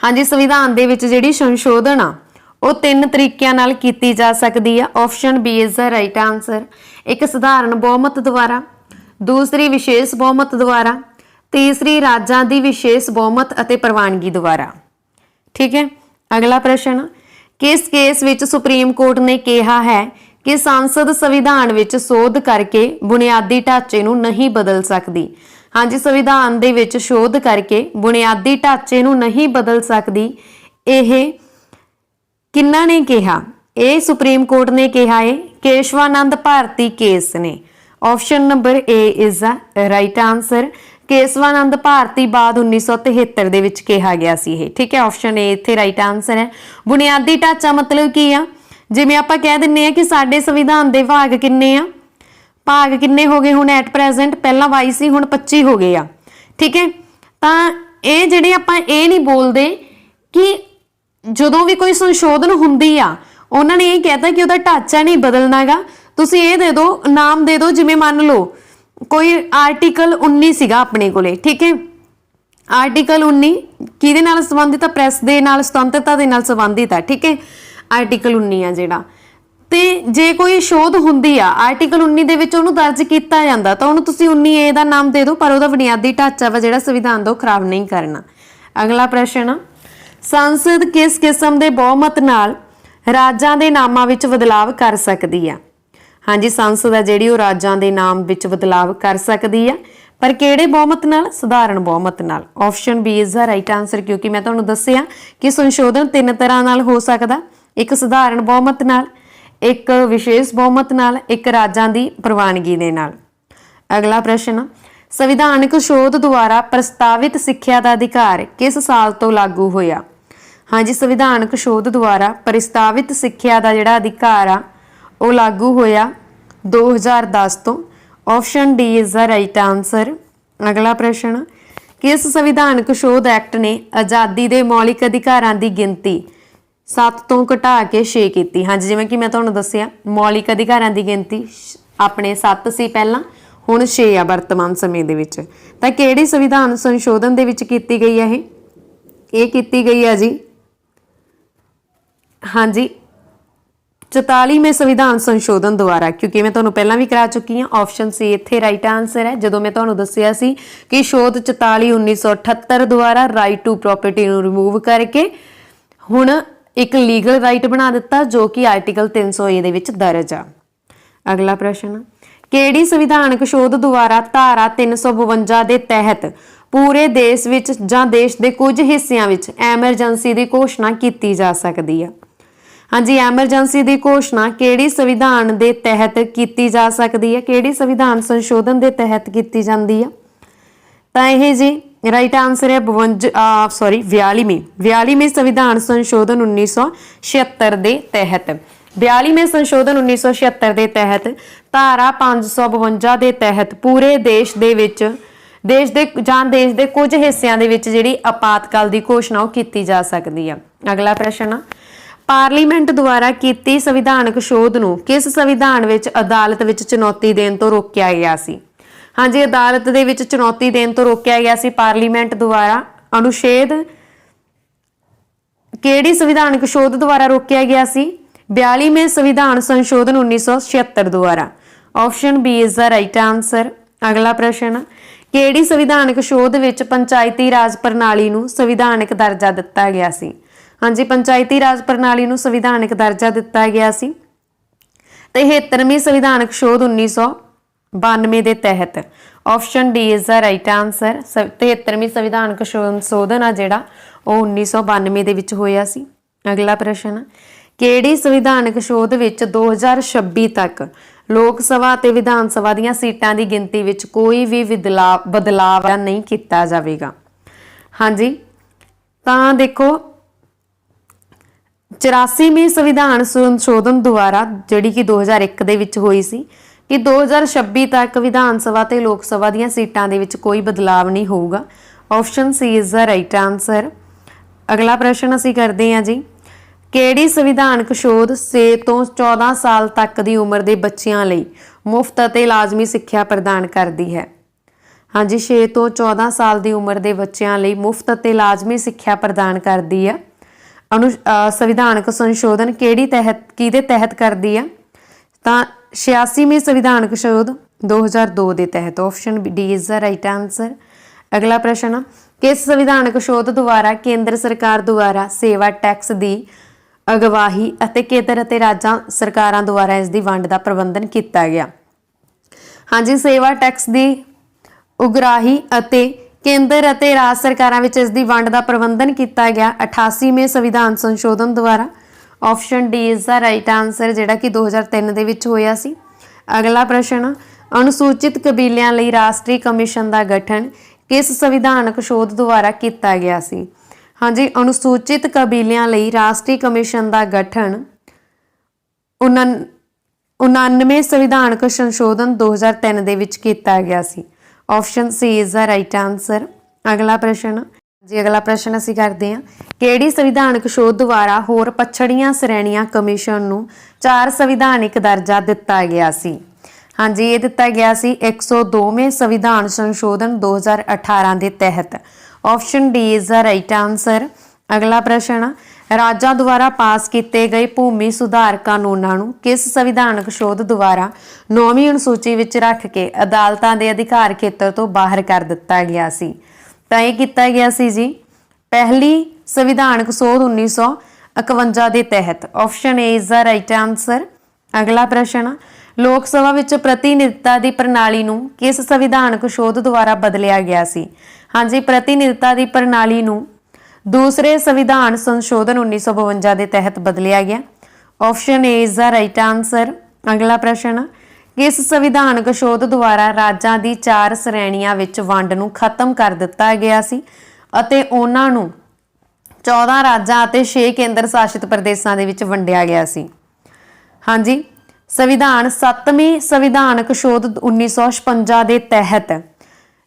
हाँ जी, संविधान दे विच जिहड़ी संशोधन आ ਉਹ ਤਿੰਨ ਤਰੀਕਿਆਂ ਨਾਲ ਕੀਤੀ ਜਾ ਸਕਦੀ ਆ। Option B is the right answer. ਇੱਕ ਸਧਾਰਨ ਬਹੁਮਤ ਦੁਆਰਾ, ਦੂਸਰੀ ਵਿਸ਼ੇਸ਼ ਬਹੁਮਤ ਦੁਆਰਾ, ਤੀਸਰੀ ਰਾਜਾਂ ਦੀ ਵਿਸ਼ੇਸ਼ ਬਹੁਮਤ ਅਤੇ ਪ੍ਰਵਾਨਗੀ ਦੁਆਰਾ। ਠੀਕ ਹੈ, ਅਗਲਾ ਪ੍ਰਸ਼ਨ, ਕਿਸ ਕੇਸ ਵਿੱਚ ਸੁਪਰੀਮ ਕੋਰਟ ਨੇ ਕਿਹਾ ਹੈ ਕਿ ਸੰਸਦ ਸੰਵਿਧਾਨ ਵਿੱਚ ਸੋਧ ਕਰਕੇ ਬੁਨਿਆਦੀ ਢਾਂਚੇ ਨੂੰ ਨਹੀਂ ਬਦਲ ਸਕਦੀ। ਹਾਂਜੀ, ਸੰਵਿਧਾਨ ਦੇ ਵਿੱਚ ਸੋਧ ਕਰਕੇ ਬੁਨਿਆਦੀ ਢਾਂਚੇ ਨੂੰ ਨਹੀਂ ਬਦਲ ਸਕਦੀ। ਇਹ ਕਿੰਨਾ ਨੇ ਕਿਹਾ? ਇਹ ਸੁਪਰੀਮ ਕੋਰਟ ਨੇ ਕਿਹਾ ਹੈ ਕੇਸ਼ਵਾਨੰਦ ਭਾਰਤੀ ਕੇਸ ਨੇ। Option number A is the right answer. Kesavananda Bharati ਬਾਅਦ 1973 ਦੇ ਵਿੱਚ ਕਿਹਾ ਗਿਆ ਸੀ ਇਹ। ਠੀਕ ਹੈ, ਆਪਸ਼ਨ ਏ ਇੱਥੇ ਰਾਈਟ ਆਨਸਰ ਹੈ। ਬੁਨਿਆਦੀ ਢਾਂਚਾ ਮਤਲਬ ਕੀ ਆ? ਜਿਵੇਂ ਆਪਾਂ ਕਹਿ ਦਿੰਨੇ ਆ ਕਿ ਸਾਡੇ ਸੰਵਿਧਾਨ ਦੇ ਭਾਗ ਕਿੰਨੇ ਆ, ਭਾਗ ਕਿੰਨੇ ਹੋ ਗਏ ਹੁਣ ਐਟ ਪ੍ਰੈਜ਼ੈਂਟ? ਪਹਿਲਾਂ 22 ਸੀ, ਹੁਣ 25 ਹੋ ਗਏ ਆ। ਠੀਕ ਹੈ, ਤਾਂ ਇਹ ਜਿਹੜੇ ਆਪਾਂ ਇਹ ਨਹੀਂ ਬੋਲਦੇ ਕਿ ਜਦੋਂ ਵੀ ਕੋਈ ਸੰਸ਼ੋਧਨ ਹੁੰਦੀ ਆ ਉਹਨਾਂ ਨੇ ਇਹ ਕਹਿਤਾ ਕਿ ਉਹਦਾ ਢਾਂਚਾ ਨਹੀਂ ਬਦਲਣਾਗਾ। ਤੁਸੀਂ ਇਹ ਦੇ ਦਿਓ, ਨਾਮ ਦੇ ਦਿਓ, ਜਿਵੇਂ ਮੰਨ ਲਓ ਕੋਈ ਆਰਟੀਕਲ 19 ਸੀਗਾ ਆਪਣੇ ਕੋਲੇ। ਠੀਕ ਹੈ, ਆਰਟੀਕਲ 19 ਕਿਹਦੇ ਨਾਲ ਸੰਬੰਧਿਤ ਆ? ਪ੍ਰੈਸ ਦੇ ਨਾਲ, ਸੁਤੰਤਰਤਾ ਦੇ ਨਾਲ ਸੰਬੰਧਿਤ ਆ। ਠੀਕ ਹੈ, ਆਰਟੀਕਲ 19 ਆ ਜਿਹੜਾ, ਤੇ ਜੇ ਕੋਈ ਸ਼ੋਧ ਹੁੰਦੀ ਆ ਆਰਟੀਕਲ 19 ਦੇ ਵਿੱਚ ਉਹਨੂੰ ਦਰਜ ਕੀਤਾ ਜਾਂਦਾ ਤਾਂ ਉਹਨੂੰ ਤੁਸੀਂ 19A ਦਾ ਨਾਮ ਦੇ ਦਿਓ, ਪਰ ਉਹਦਾ ਬੁਨਿਆਦੀ ਢਾਂਚਾ ਵਾ ਜਿਹੜਾ ਸੰਵਿਧਾਨ ਦਾ ਉਹ ਖਰਾਬ ਨਹੀਂ ਕਰਨਾ। ਅਗਲਾ ਪ੍ਰਸ਼ਨ, ਸੰਸਦ ਕਿਸ ਕਿਸਮ ਦੇ ਬਹੁਮਤ ਨਾਲ ਰਾਜਾਂ ਦੇ ਨਾਮਾਂ ਵਿੱਚ ਬਦਲਾਵ ਕਰ ਸਕਦੀ ਆ? ਹਾਂਜੀ, ਸੰਸਦ ਆ ਜਿਹੜੀ ਉਹ ਰਾਜਾਂ ਦੇ ਨਾਮ ਵਿੱਚ ਬਦਲਾਵ ਕਰ ਸਕਦੀ ਆ, ਪਰ ਕਿਹੜੇ ਬਹੁਮਤ ਨਾਲ? ਸਧਾਰਨ ਬਹੁਮਤ ਨਾਲ। Option B is the right answer, ਕਿਉਂਕਿ ਮੈਂ ਤੁਹਾਨੂੰ ਦੱਸਿਆ ਕਿ ਸੰਸ਼ੋਧਨ ਤਿੰਨ ਤਰ੍ਹਾਂ ਨਾਲ ਹੋ ਸਕਦਾ। ਇੱਕ ਸਧਾਰਨ ਬਹੁਮਤ ਨਾਲ, ਇੱਕ ਵਿਸ਼ੇਸ਼ ਬਹੁਮਤ ਨਾਲ, ਇੱਕ ਰਾਜਾਂ ਦੀ ਪ੍ਰਵਾਨਗੀ ਦੇ ਨਾਲ। ਅਗਲਾ ਪ੍ਰਸ਼ਨ, ਸੰਵਿਧਾਨਕ ਸੋਧ ਦੁਆਰਾ ਪ੍ਰਸਤਾਵਿਤ ਸਿੱਖਿਆ ਦਾ ਅਧਿਕਾਰ ਕਿਸ ਸਾਲ ਤੋਂ ਲਾਗੂ ਹੋਇਆ? ਹਾਂਜੀ, ਸੰਵਿਧਾਨਕ ਸੋਧ ਦੁਆਰਾ ਪ੍ਰਸਤਾਵਿਤ ਸਿੱਖਿਆ ਦਾ ਜਿਹੜਾ ਅਧਿਕਾਰ ਆ ਉਹ ਲਾਗੂ ਹੋਇਆ 2010 ਤੋਂ। Option D is the right answer. ਅਗਲਾ ਪ੍ਰਸ਼ਨ, ਕਿਸ ਸੰਵਿਧਾਨਕ ਸੋਧ ਐਕਟ ਨੇ ਆਜ਼ਾਦੀ ਦੇ ਮੌਲਿਕ ਅਧਿਕਾਰਾਂ ਦੀ ਗਿਣਤੀ 7 ਤੋਂ ਘਟਾ ਕੇ 6 ਕੀਤੀ? ਹਾਂਜੀ, ਜਿਵੇਂ ਕਿ ਮੈਂ ਤੁਹਾਨੂੰ ਦੱਸਿਆ ਮੌਲਿਕ ਅਧਿਕਾਰਾਂ ਦੀ ਗਿਣਤੀ ਆਪਣੇ 7 ਸੀ ਪਹਿਲਾਂ, ਹੁਣ 6 ਆ ਵਰਤਮਾਨ ਸਮੇਂ ਦੇ ਵਿੱਚ। ਤਾਂ ਕਿਹੜੀ ਸੰਵਿਧਾਨ ਸੰਸ਼ੋਧਨ ਦੇ ਵਿੱਚ ਕੀਤੀ ਗਈ ਹੈ ਇਹ ਕੀਤੀ ਗਈ ਹੈ ਜੀ, ਹਾਂਜੀ 44ਵੇਂ ਸੰਵਿਧਾਨ ਸੰਸ਼ੋਧਨ ਦੁਆਰਾ, ਕਿਉਂਕਿ ਮੈਂ ਤੁਹਾਨੂੰ ਪਹਿਲਾਂ ਵੀ ਕਰਾ ਚੁੱਕੀ ਹਾਂ। ਆਪਸ਼ਨ ਸੀ ਇੱਥੇ ਰਾਈਟ ਆਨਸਰ ਹੈ। ਜਦੋਂ ਮੈਂ ਤੁਹਾਨੂੰ ਦੱਸਿਆ ਸੀ ਕਿ ਸੋਧ 44 1978 ਦੁਆਰਾ ਰਾਈਟ ਟੂ ਪ੍ਰਾਪਰਟੀ ਨੂੰ ਰਿਮੂਵ ਕਰਕੇ ਹੁਣ ਇੱਕ ਲੀਗਲ ਰਾਈਟ ਬਣਾ ਦਿੱਤਾ, ਜੋ ਕਿ ਆਰਟੀਕਲ 300A ਦੇ ਵਿੱਚ ਦਰਜ ਆ। ਅਗਲਾ ਪ੍ਰਸ਼ਨ, ਕਿਹੜੀ ਸੰਵਿਧਾਨਕ ਸੋਧ ਦੁਆਰਾ ਧਾਰਾ 352 ਦੇ ਤਹਿਤ ਪੂਰੇ ਦੇਸ਼ ਵਿੱਚ ਜਾਂ ਦੇਸ਼ ਦੇ ਕੁਝ ਹਿੱਸਿਆਂ ਵਿੱਚ ਐਮਰਜੈਂਸੀ ਦੀ ਘੋਸ਼ਣਾ ਕੀਤੀ ਜਾ ਸਕਦੀ ਆ? ਹਾਂਜੀ, ਐਮਰਜੈਂਸੀ ਦੀ ਘੋਸ਼ਣਾ ਕਿਹੜੀ ਸੰਵਿਧਾਨ ਦੇ ਤਹਿਤ ਕੀਤੀ ਜਾ ਸਕਦੀ ਹੈ? ਕਿਹੜੀ ਸੰਵਿਧਾਨ ਸੰਸ਼ੋਧਨ ਦੇ ਤਹਿਤ ਕੀਤੀ ਜਾਂਦੀ ਆ? ਤਾਂ ਇਹ ਜੀ ਰਾਈਟ ਆਨਸਰ ਹੈ 42ਵੇਂ ਸੰਵਿਧਾਨ ਸੰਸ਼ੋਧਨ 1976 ਦੇ ਤਹਿਤ। 42ਵੇਂ ਸੰਸ਼ੋਧਨ 1976 ਦੇ ਤਹਿਤ ਧਾਰਾ 552 ਦੇ ਤਹਿਤ ਪੂਰੇ ਦੇਸ਼ ਦੇ ਵਿੱਚ ਦੇਸ਼ ਦੇ ਕੁਝ ਹਿੱਸਿਆਂ ਦੇ ਵਿੱਚ ਜਿਹੜੀ ਆਪਾਤਕਾਲ ਦੀ ਘੋਸ਼ਣਾ ਉਹ ਕੀਤੀ ਜਾ ਸਕਦੀ ਆ। ਅਗਲਾ ਪ੍ਰਸ਼ਨ, ਪਾਰਲੀਮੈਂਟ ਦੁਆਰਾ ਕੀਤੀ ਸੰਵਿਧਾਨਕ ਸੋਧ ਨੂੰ ਕਿਸ ਸੰਵਿਧਾਨ ਵਿੱਚ ਅਦਾਲਤ ਵਿੱਚ ਚੁਣੌਤੀ ਦੇਣ ਤੋਂ ਰੋਕਿਆ ਗਿਆ ਸੀ? ਹਾਂਜੀ, ਅਦਾਲਤ ਦੇ ਵਿੱਚ ਚੁਣੌਤੀ ਦੇਣ ਤੋਂ ਰੋਕਿਆ ਗਿਆ ਸੀ ਪਾਰਲੀਮੈਂਟ ਦੁਆਰਾ। ਅਨੁਛੇਦ ਕਿਹੜੀ ਸੰਵਿਧਾਨਕ ਸੋਧ ਦੁਆਰਾ ਰੋਕਿਆ ਗਿਆ ਸੀ? 42ਵੇਂ ਸੰਵਿਧਾਨ ਸੰਸ਼ੋਧਨ 1976 ਦੁਆਰਾ। Option B is the right answer. ਅਗਲਾ ਪ੍ਰਸ਼ਨ, ਕਿਹੜੀ ਸੰਵਿਧਾਨਕ ਸੋਧ ਵਿੱਚ ਪੰਚਾਇਤੀ ਰਾਜ ਪ੍ਰਣਾਲੀ ਨੂੰ ਸੰਵਿਧਾਨਕ ਦਰਜਾ ਦਿੱਤਾ ਗਿਆ ਸੀ? ਹਾਂਜੀ, ਪੰਚਾਇਤੀ ਰਾਜ ਪ੍ਰਣਾਲੀ ਨੂੰ ਸੰਵਿਧਾਨਕ ਦਰਜਾ ਦਿੱਤਾ ਗਿਆ ਸੀ। 73ਵੀਂ ਸੰਵਿਧਾਨਕ ਸੋਧ 1992 ਦੇ ਤਹਿਤ। Option D is the right answer. 73ਵੀਂ ਸੰਵਿਧਾਨਕ ਸੰਸ਼ੋਧਨ ਆ ਜਿਹੜਾ ਉਹ 1992 ਦੇ ਵਿੱਚ ਹੋਇਆ ਸੀ। ਅਗਲਾ ਪ੍ਰਸ਼ਨ, ਕਿਹੜੀ ਸੰਵਿਧਾਨਕ ਸੋਧ ਵਿੱਚ 2026 ਤੱਕ ਲੋਕ ਸਭਾ ਅਤੇ ਵਿਧਾਨ ਸਭਾ ਦੀਆਂ ਸੀਟਾਂ ਦੀ ਗਿਣਤੀ ਵਿੱਚ ਕੋਈ ਵੀ ਬਦਲਾਵ ਨਹੀਂ ਕੀਤਾ ਜਾਵੇਗਾ? ਹਾਂਜੀ, ਤਾਂ ਦੇਖੋ 84ਵੀਂ ਸੰਵਿਧਾਨ ਸੰਸ਼ੋਧਨ ਦੁਆਰਾ ਜਿਹੜੀ ਕਿ 2001 ਦੇ ਵਿੱਚ ਹੋਈ ਸੀ ਕਿ 2026 ਤੱਕ ਵਿਧਾਨ ਸਭਾ ਤੇ ਲੋਕ ਸਭਾ ਦੀਆਂ ਸੀਟਾਂ ਦੇ ਵਿੱਚ ਕੋਈ ਬਦਲਾਵ ਨਹੀਂ ਹੋਊਗਾ। Option C is the right answer. ਅਗਲਾ ਪ੍ਰਸ਼ਨ ਅਸੀਂ ਕਰਦੇ ਹਾਂ ਜੀ, ਕਿਹੜੀ ਸੰਵਿਧਾਨਕ ਸੋਧ 6 ਤੋਂ 14 ਸਾਲ ਤੱਕ ਦੀ ਉਮਰ ਦੇ ਬੱਚਿਆਂ ਲਈ ਮੁਫਤ ਅਤੇ ਲਾਜ਼ਮੀ ਸਿੱਖਿਆ ਪ੍ਰਦਾਨ ਕਰਦੀ ਹੈ? हाँ जी 6 ਤੋਂ 14 ਸਾਲ ਦੀ ਉਮਰ ਦੇ ਬੱਚਿਆਂ ਲਈ ਮੁਫਤ ਅਤੇ ਲਾਜ਼ਮੀ ਸਿੱਖਿਆ ਪ੍ਰਦਾਨ ਕਰਦੀ ਆ। ਸੰਵਿਧਾਨਕ ਸੰਸ਼ੋਧਨ ਕਿਹਦੇ ਤਹਿਤ ਕਰਦੀ ਆ ਤਾਂ 86ਵੇਂ ਸੰਵਿਧਾਨਕ ਸੋਧ 2002 ਦੇ ਤਹਿਤ। Option D is the right answer. ਅਗਲਾ ਪ੍ਰਸ਼ਨ, ਕਿਸ ਸੰਵਿਧਾਨਕ ਸੋਧ ਦੁਆਰਾ ਕੇਂਦਰ ਸਰਕਾਰ ਦੁਆਰਾ ਸੇਵਾ ਟੈਕਸ ਦੀ ਅਗਵਾਈ ਅਤੇ ਕੇਂਦਰ ਅਤੇ ਰਾਜਾਂ ਸਰਕਾਰਾਂ ਦੁਆਰਾ ਇਸ ਦੀ ਵੰਡ ਦਾ ਪ੍ਰਬੰਧਨ ਕੀਤਾ ਗਿਆ? ਹਾਂਜੀ ਸੇਵਾ ਟੈਕਸ ਦੀ ਉਗਰਾਹੀ ਅਤੇ ਕੇਂਦਰ ਅਤੇ ਰਾਜ ਸਰਕਾਰਾਂ ਵਿੱਚ ਇਸ ਦੀ ਵੰਡ ਦਾ ਪ੍ਰਬੰਧਨ ਕੀਤਾ ਗਿਆ 88ਵੇਂ ਸੰਵਿਧਾਨ ਸੰਸ਼ੋਧਨ ਦੁਆਰਾ। Option D is the right answer, ਜਿਹੜਾ ਕਿ 2003 ਦੇ ਵਿੱਚ ਹੋਇਆ ਸੀ। ਅਗਲਾ ਪ੍ਰਸ਼ਨ, ਅਨੁਸੂਚਿਤ ਕਬੀਲਿਆਂ ਲਈ ਰਾਸ਼ਟਰੀ ਕਮਿਸ਼ਨ ਦਾ ਗਠਨ ਕਿਸ ਸੰਵਿਧਾਨਕ ਸੋਧ ਦੁਆਰਾ ਕੀਤਾ ਗਿਆ ਸੀ? ਹਾਂਜੀ ਅਨੁਸੂਚਿਤ ਕਬੀਲਿਆਂ ਲਈ ਰਾਸ਼ਟਰੀ ਕਮਿਸ਼ਨ ਦਾ ਗਠਨ 99ਵੇਂ ਸੰਵਿਧਾਨਕ ਸੰਸ਼ੋਧਨ 2003 ਦੇ ਵਿੱਚ ਕੀਤਾ ਗਿਆ ਸੀ। Option C is the right answer. ਅਗਲਾ ਪ੍ਰਸ਼ਨ ਜੀ, ਅਗਲਾ ਪ੍ਰਸ਼ਨ ਅਸੀਂ ਕਰਦੇ ਹਾਂ, ਕਿਹੜੀ ਸੰਵਿਧਾਨਕ ਸੋਧ ਦੁਆਰਾ ਹੋਰ ਪਛੜੀਆਂ ਸ਼੍ਰੇਣੀਆਂ ਕਮਿਸ਼ਨ ਨੂੰ 4 ਸੰਵਿਧਾਨਿਕ ਦਰਜਾ ਦਿੱਤਾ ਗਿਆ ਸੀ? ਹਾਂਜੀ ਇਹ ਦਿੱਤਾ ਗਿਆ ਸੀ 102ਵੇਂ ਸੰਵਿਧਾਨ ਸੰਸ਼ੋਧਨ 2018 ਦੇ ਤਹਿਤ। Option D is the right answer. ਅਗਲਾ ਪ੍ਰਸ਼ਨ, ਰਾਜਾਂ ਦੁਆਰਾ ਪਾਸ ਕੀਤੇ ਗਏ ਭੂਮੀ ਸੁਧਾਰ ਕਾਨੂੰਨਾਂ ਨੂੰ ਕਿਸ ਸੰਵਿਧਾਨਕ ਸੋਧ ਦੁਆਰਾ 9ਵੀਂ ਅਨੁਸੂਚੀ ਵਿੱਚ ਰੱਖ ਕੇ ਅਦਾਲਤਾਂ ਦੇ ਅਧਿਕਾਰ ਖੇਤਰ ਤੋਂ ਬਾਹਰ ਕਰ ਦਿੱਤਾ ਗਿਆ ਸੀ? ਤਾਂ ਇਹ ਕੀਤਾ ਗਿਆ ਸੀ ਜੀ ਪਹਿਲੀ ਸੰਵਿਧਾਨਕ ਸੋਧ 1951 ਦੇ ਤਹਿਤ। Option A is the right answer. ਅਗਲਾ ਪ੍ਰਸ਼ਨ, ਲੋਕ ਸਭਾ ਵਿੱਚ ਪ੍ਰਤੀਨਿਧਤਾ ਦੀ ਪ੍ਰਣਾਲੀ ਨੂੰ ਕਿਸ ਸੰਵਿਧਾਨਕ ਸੋਧ ਦੁਆਰਾ ਬਦਲਿਆ ਗਿਆ ਸੀ? ਹਾਂਜੀ ਪ੍ਰਤੀਨਿਧਤਾ ਦੀ ਪ੍ਰਣਾਲੀ ਨੂੰ ਦੂਸਰੇ ਸੰਵਿਧਾਨ ਸੰਸ਼ੋਧਨ 1952 ਦੇ ਤਹਿਤ ਬਦਲਿਆ ਗਿਆ। Option A is the right answer. ਅਗਲਾ ਪ੍ਰਸ਼ਨ, ਕਿਸ ਸੰਵਿਧਾਨਕ ਸੋਧ ਦੁਆਰਾ ਰਾਜਾਂ ਦੀ 4 ਸ਼੍ਰੇਣੀਆਂ ਵਿੱਚ ਵੰਡ ਨੂੰ ਖਤਮ ਕਰ ਦਿੱਤਾ ਗਿਆ ਸੀ ਅਤੇ ਉਹਨਾਂ ਨੂੰ 14 ਰਾਜਾਂ ਅਤੇ 6 ਕੇਂਦਰ ਸ਼ਾਸਿਤ ਪ੍ਰਦੇਸ਼ਾਂ ਦੇ ਵਿੱਚ ਵੰਡਿਆ ਗਿਆ ਸੀ? ਹਾਂਜੀ ਸੰਵਿਧਾਨ 7ਵੀਂ ਸੰਵਿਧਾਨਕ ਸੋਧ 1956 ਦੇ ਤਹਿਤ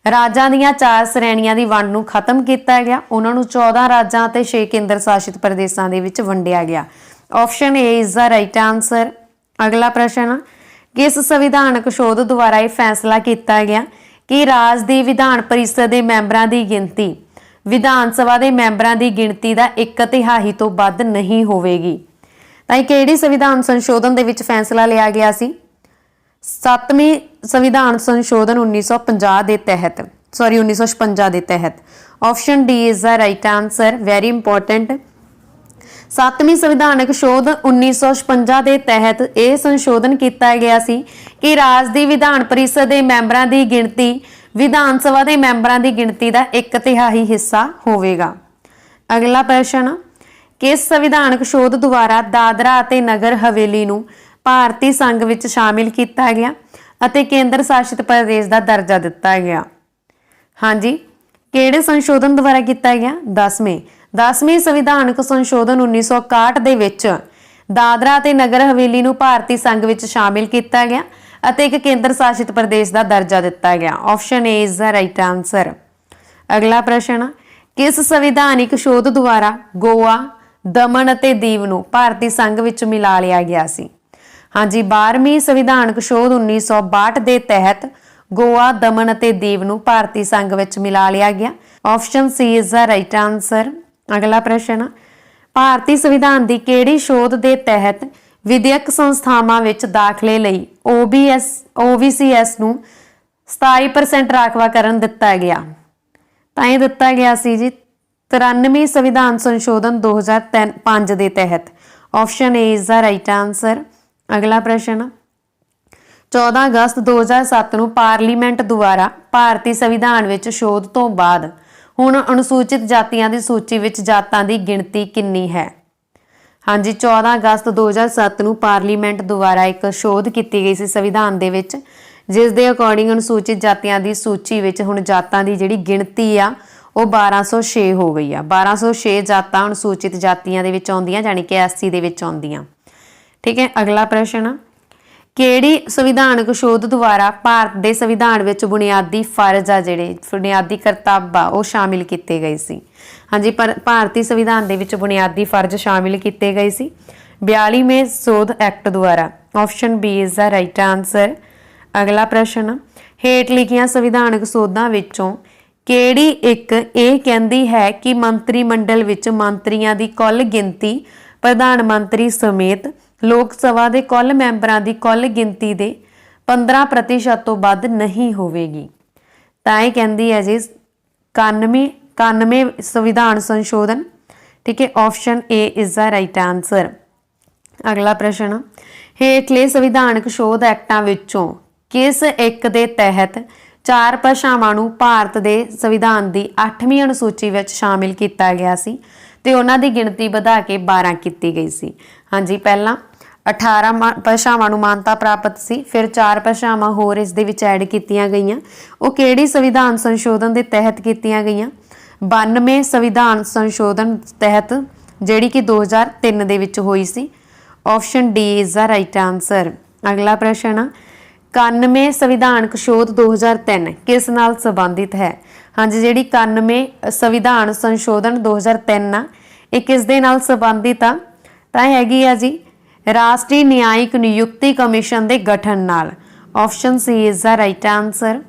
ਰਾਜਾਂ ਦੀਆਂ 4 ਸ਼੍ਰੇਣੀਆਂ ਦੀ ਵੰਡ ਨੂੰ ਖਤਮ ਕੀਤਾ ਗਿਆ। ਉਹਨਾਂ ਨੂੰ 14 ਰਾਜਾਂ ਅਤੇ 6 ਕੇਂਦਰ ਸ਼ਾਸਿਤ ਪ੍ਰਦੇਸ਼ਾਂ ਦੇ ਵਿੱਚ ਵੰਡਿਆ ਗਿਆ। Option A is the right answer. ਅਗਲਾ ਪ੍ਰਸ਼ਨ, ਕਿਸ ਸੰਵਿਧਾਨਕ ਸੋਧ ਦੁਆਰਾ ਇਹ ਫੈਸਲਾ ਕੀਤਾ ਗਿਆ ਕਿ ਰਾਜ ਦੀ ਵਿਧਾਨ ਪਰਿਸ਼ਦ ਦੇ ਮੈਂਬਰਾਂ ਦੀ ਗਿਣਤੀ ਵਿਧਾਨ ਸਭਾ ਦੇ ਮੈਂਬਰਾਂ ਦੀ ਗਿਣਤੀ ਦਾ 1/3 ਤੋਂ ਵੱਧ ਨਹੀਂ ਹੋਵੇਗੀ? ਤਾਂ ਇਹ ਕਿਹੜੀ ਸੰਵਿਧਾਨ ਸੰਸ਼ੋਧਨ ਦੇ ਵਿੱਚ ਫੈਸਲਾ ਲਿਆ ਗਿਆ ਸੀ? 7ਵੀਂ ਸੰਵਿਧਾਨ ਸੰਸ਼ੋਧਨ 1956 ਦੇ ਤਹਿਤ। Option D is the right answer. Very important. 7ਵੀਂ ਸੰਵਿਧਾਨਕ ਸੋਧ 1956 ਦੇ ਤਹਿਤ ਇਹ ਸੰਸ਼ੋਧਨ ਕੀਤਾ ਗਿਆ ਸੀ ਕਿ ਰਾਜ ਦੀ ਵਿਧਾਨ ਪਰਿਸ਼ਦ ਦੇ ਮੈਂਬਰਾਂ ਦੀ ਗਿਣਤੀ ਵਿਧਾਨ ਸਭਾ ਦੇ ਮੈਂਬਰਾਂ ਦੀ ਗਿਣਤੀ ਦਾ 1/3 ਹਿੱਸਾ ਹੋਵੇਗਾ। ਅਗਲਾ ਪ੍ਰਸ਼ਨ, ਕਿਸ ਸੰਵਿਧਾਨਕ ਸੋਧ ਦੁਆਰਾ ਦਾਦਰਾ ਅਤੇ ਨਗਰ ਹਵੇਲੀ ਨੂੰ ਭਾਰਤੀ ਸੰਘ ਵਿੱਚ ਸ਼ਾਮਿਲ ਕੀਤਾ ਗਿਆ ਅਤੇ ਕੇਂਦਰ ਸ਼ਾਸਿਤ ਪ੍ਰਦੇਸ਼ ਦਾ ਦਰਜਾ ਦਿੱਤਾ ਗਿਆ? ਹਾਂਜੀ ਕਿਹੜੇ ਸੰਸ਼ੋਧਨ ਦੁਆਰਾ ਕੀਤਾ ਗਿਆ? 10ਵੀਂ ਸੰਵਿਧਾਨਕ ਸੰਸ਼ੋਧਨ 1961 ਦੇ ਵਿੱਚ ਦਾਦਰਾ ਅਤੇ ਨਗਰ ਹਵੇਲੀ ਨੂੰ ਭਾਰਤੀ ਸੰਘ ਵਿੱਚ ਸ਼ਾਮਿਲ ਕੀਤਾ ਗਿਆ ਅਤੇ ਇੱਕ ਕੇਂਦਰ ਸ਼ਾਸਿਤ ਪ੍ਰਦੇਸ਼ ਦਾ ਦਰਜਾ ਦਿੱਤਾ ਗਿਆ। Option A is the right answer. ਅਗਲਾ ਪ੍ਰਸ਼ਨ, ਕਿਸ ਸੰਵਿਧਾਨਿਕ ਸੋਧ ਦੁਆਰਾ ਗੋਆ, ਦਮਨ ਅਤੇ ਦੀਵ ਨੂੰ ਭਾਰਤੀ ਸੰਘ ਵਿੱਚ ਮਿਲਾ ਲਿਆ ਗਿਆ ਸੀ? ਹਾਂਜੀ 12ਵੀਂ ਸੰਵਿਧਾਨਕ ਸੋਧ 1962 ਦੇ ਤਹਿਤ ਗੋਆ, ਦਮਨ ਅਤੇ ਦੀਵ ਨੂੰ ਭਾਰਤੀ ਸੰਘ ਵਿੱਚ ਮਿਲਾ ਲਿਆ ਗਿਆ। Option C is the right answer. ਅਗਲਾ ਪ੍ਰਸ਼ਨ, ਭਾਰਤੀ ਸੰਵਿਧਾਨ ਦੀ ਕਿਹੜੀ ਸੋਧ ਦੇ ਤਹਿਤ ਵਿਦਿਅਕ ਸੰਸਥਾਵਾਂ ਵਿੱਚ ਦਾਖਲੇ ਲਈ OBCS ਨੂੰ 27% ਰਾਖਵਾਂਕਰਨ ਦਿੱਤਾ ਗਿਆ? ਤਾਂ ਇਹ ਦਿੱਤਾ ਗਿਆ ਸੀ ਜੀ 93ਵੀਂ ਸੰਵਿਧਾਨ ਸੰਸ਼ੋਧਨ 2005 ਦੇ ਤਹਿਤ। Option A is the right answer. ਅਗਲਾ ਪ੍ਰਸ਼ਨ, 14 ਅਗਸਤ 2007 ਨੂੰ ਪਾਰਲੀਮੈਂਟ ਦੁਆਰਾ ਭਾਰਤੀ ਸੰਵਿਧਾਨ ਵਿੱਚ ਸੋਧ ਤੋਂ ਬਾਅਦ ਹੁਣ ਅਨੁਸੂਚਿਤ ਜਾਤੀਆਂ ਦੀ ਸੂਚੀ ਵਿੱਚ ਜਾਤਾਂ ਦੀ ਗਿਣਤੀ ਕਿੰਨੀ ਹੈ? ਹਾਂਜੀ 14 ਅਗਸਤ 2007 ਨੂੰ ਪਾਰਲੀਮੈਂਟ ਦੁਆਰਾ ਇੱਕ ਸੋਧ ਕੀਤੀ ਗਈ ਸੀ ਸੰਵਿਧਾਨ ਦੇ ਵਿੱਚ, ਜਿਸ ਦੇ ਅਕੋਰਡਿੰਗ ਅਨੁਸੂਚਿਤ ਜਾਤੀਆਂ ਦੀ ਸੂਚੀ ਵਿੱਚ ਹੁਣ ਜਾਤਾਂ ਦੀ ਜਿਹੜੀ ਗਿਣਤੀ ਆ ਉਹ 1206 ਹੋ ਗਈ ਆ। 1206 ਜਾਤਾਂ ਅਨੁਸੂਚਿਤ ਜਾਤੀਆਂ ਦੇ ਵਿੱਚ ਆਉਂਦੀਆਂ, ਜਾਣੀ ਕਿ SC ਦੇ ਵਿੱਚ ਆਉਂਦੀਆਂ। ਠੀਕ ਹੈ। ਅਗਲਾ ਪ੍ਰਸ਼ਨ, ਕਿਹੜੀ ਸੰਵਿਧਾਨਕ ਸੋਧ ਦੁਆਰਾ ਭਾਰਤ ਦੇ ਸੰਵਿਧਾਨ ਵਿੱਚ ਬੁਨਿਆਦੀ ਫਰਜ਼ ਆ ਜਿਹੜੇ ਬੁਨਿਆਦੀ ਕਰਤੱਵ ਆ ਉਹ ਸ਼ਾਮਿਲ ਕੀਤੇ ਗਏ ਸੀ? ਹਾਂਜੀ ਭਾਰਤੀ ਸੰਵਿਧਾਨ ਦੇ ਵਿੱਚ ਬੁਨਿਆਦੀ ਫਰਜ਼ ਸ਼ਾਮਿਲ ਕੀਤੇ ਗਏ ਸੀ 42ਵੇਂ ਸੋਧ ਐਕਟ ਦੁਆਰਾ। Option B is the right answer. अगला प्रश्न, हेठ लिखियां संविधानक सोधां विचों ਕਿਹੜੀ ਇੱਕ ਇਹ ਕਹਿੰਦੀ ਹੈ ਕਿ ਮੰਤਰੀ ਮੰਡਲ ਵਿੱਚ ਮੰਤਰੀਆਂ ਦੀ ਕੁੱਲ ਗਿਣਤੀ ਪ੍ਰਧਾਨ ਮੰਤਰੀ ਸਮੇਤ ਲੋਕ ਸਭਾ ਦੇ ਕੁੱਲ ਮੈਂਬਰਾਂ ਦੀ ਕੁੱਲ ਗਿਣਤੀ ਦੇ 15% ਤੋਂ ਵੱਧ ਨਹੀਂ ਹੋਵੇਗੀ। ਤਾਂ ਇਹ ਕਹਿੰਦੀ ਹੈ ਜੀ 91 ਸੰਵਿਧਾਨ ਸੰਸ਼ੋਧਨ। ठीक है, option A is the right answer. अगला प्रश्न, हेठले संविधानक शोध एक्टां विचों किस एक दे तहत 4 भाषावां नूं भारत दे संविधान दी 8वीं अनुसूची विच शामिल किया गया सी ते उन्हां दी गिणती वधा के 12 की गई सी। हाँ जी, पहला 18 भाषावां नूं मानता प्राप्त सी, फिर 4 भाषावां होर इस दे विच ऐड कीतियां गईयां। वो किहड़ी संविधान संशोधन दे तहत कीतियां गईयां? 92 संविधान संशोधन तहत, जिहड़ी कि 2003 दे विच होई सी। Option D is the right answer. अगला प्रश्न, 91 संविधानक शोध 2003 किस नाल संबंधित है? हाँ जी, जिहड़ी 91 संविधान संशोधन 2003 आ, ये किस दे नाल संबंधित आ? तां हैगी आ जी राष्ट्रीय न्यायिक नियुक्ति कमीशन के गठन नाल। Option C is the right answer.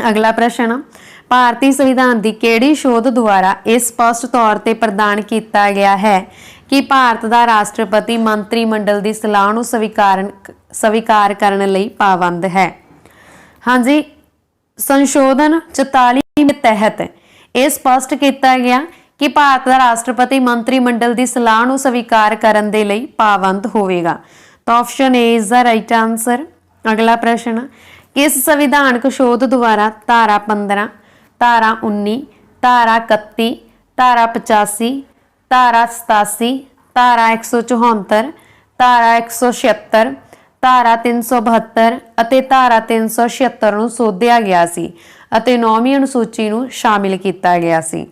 अगला प्रश्न, भारतीय संविधान की किहड़ी शोध द्वारा इस स्पष्ट तौर पर प्रदान किया गया है कि भारत का राष्ट्रपति मंत्रिमंडल की सलाह नूं स्वीकार करने लई पाबंद है? हाँ जी, संशोधन 44 के तहत यह स्पष्ट किया गया कि भारत का राष्ट्रपति मंत्रिमंडल की सलाह नूं स्वीकार करने के लिए पाबंद होवेगा। तो option A is the right answer. अगला प्रश्न, किस संविधानक शोध द्वारा धारा 15, धारा 19, धारा 31, धारा 85, धारा 87, धारा 174, धारा 176, धारा 372 ਅਤੇ धारा 376 ਨੂੰ ਸੋਧਿਆ ਗਿਆ ਸੀ ਅਤੇ 9ਵੀਂ ਅਨੁਸੂਚੀ ਨੂੰ ਸ਼ਾਮਿਲ ਕੀਤਾ ਗਿਆ ਸੀ।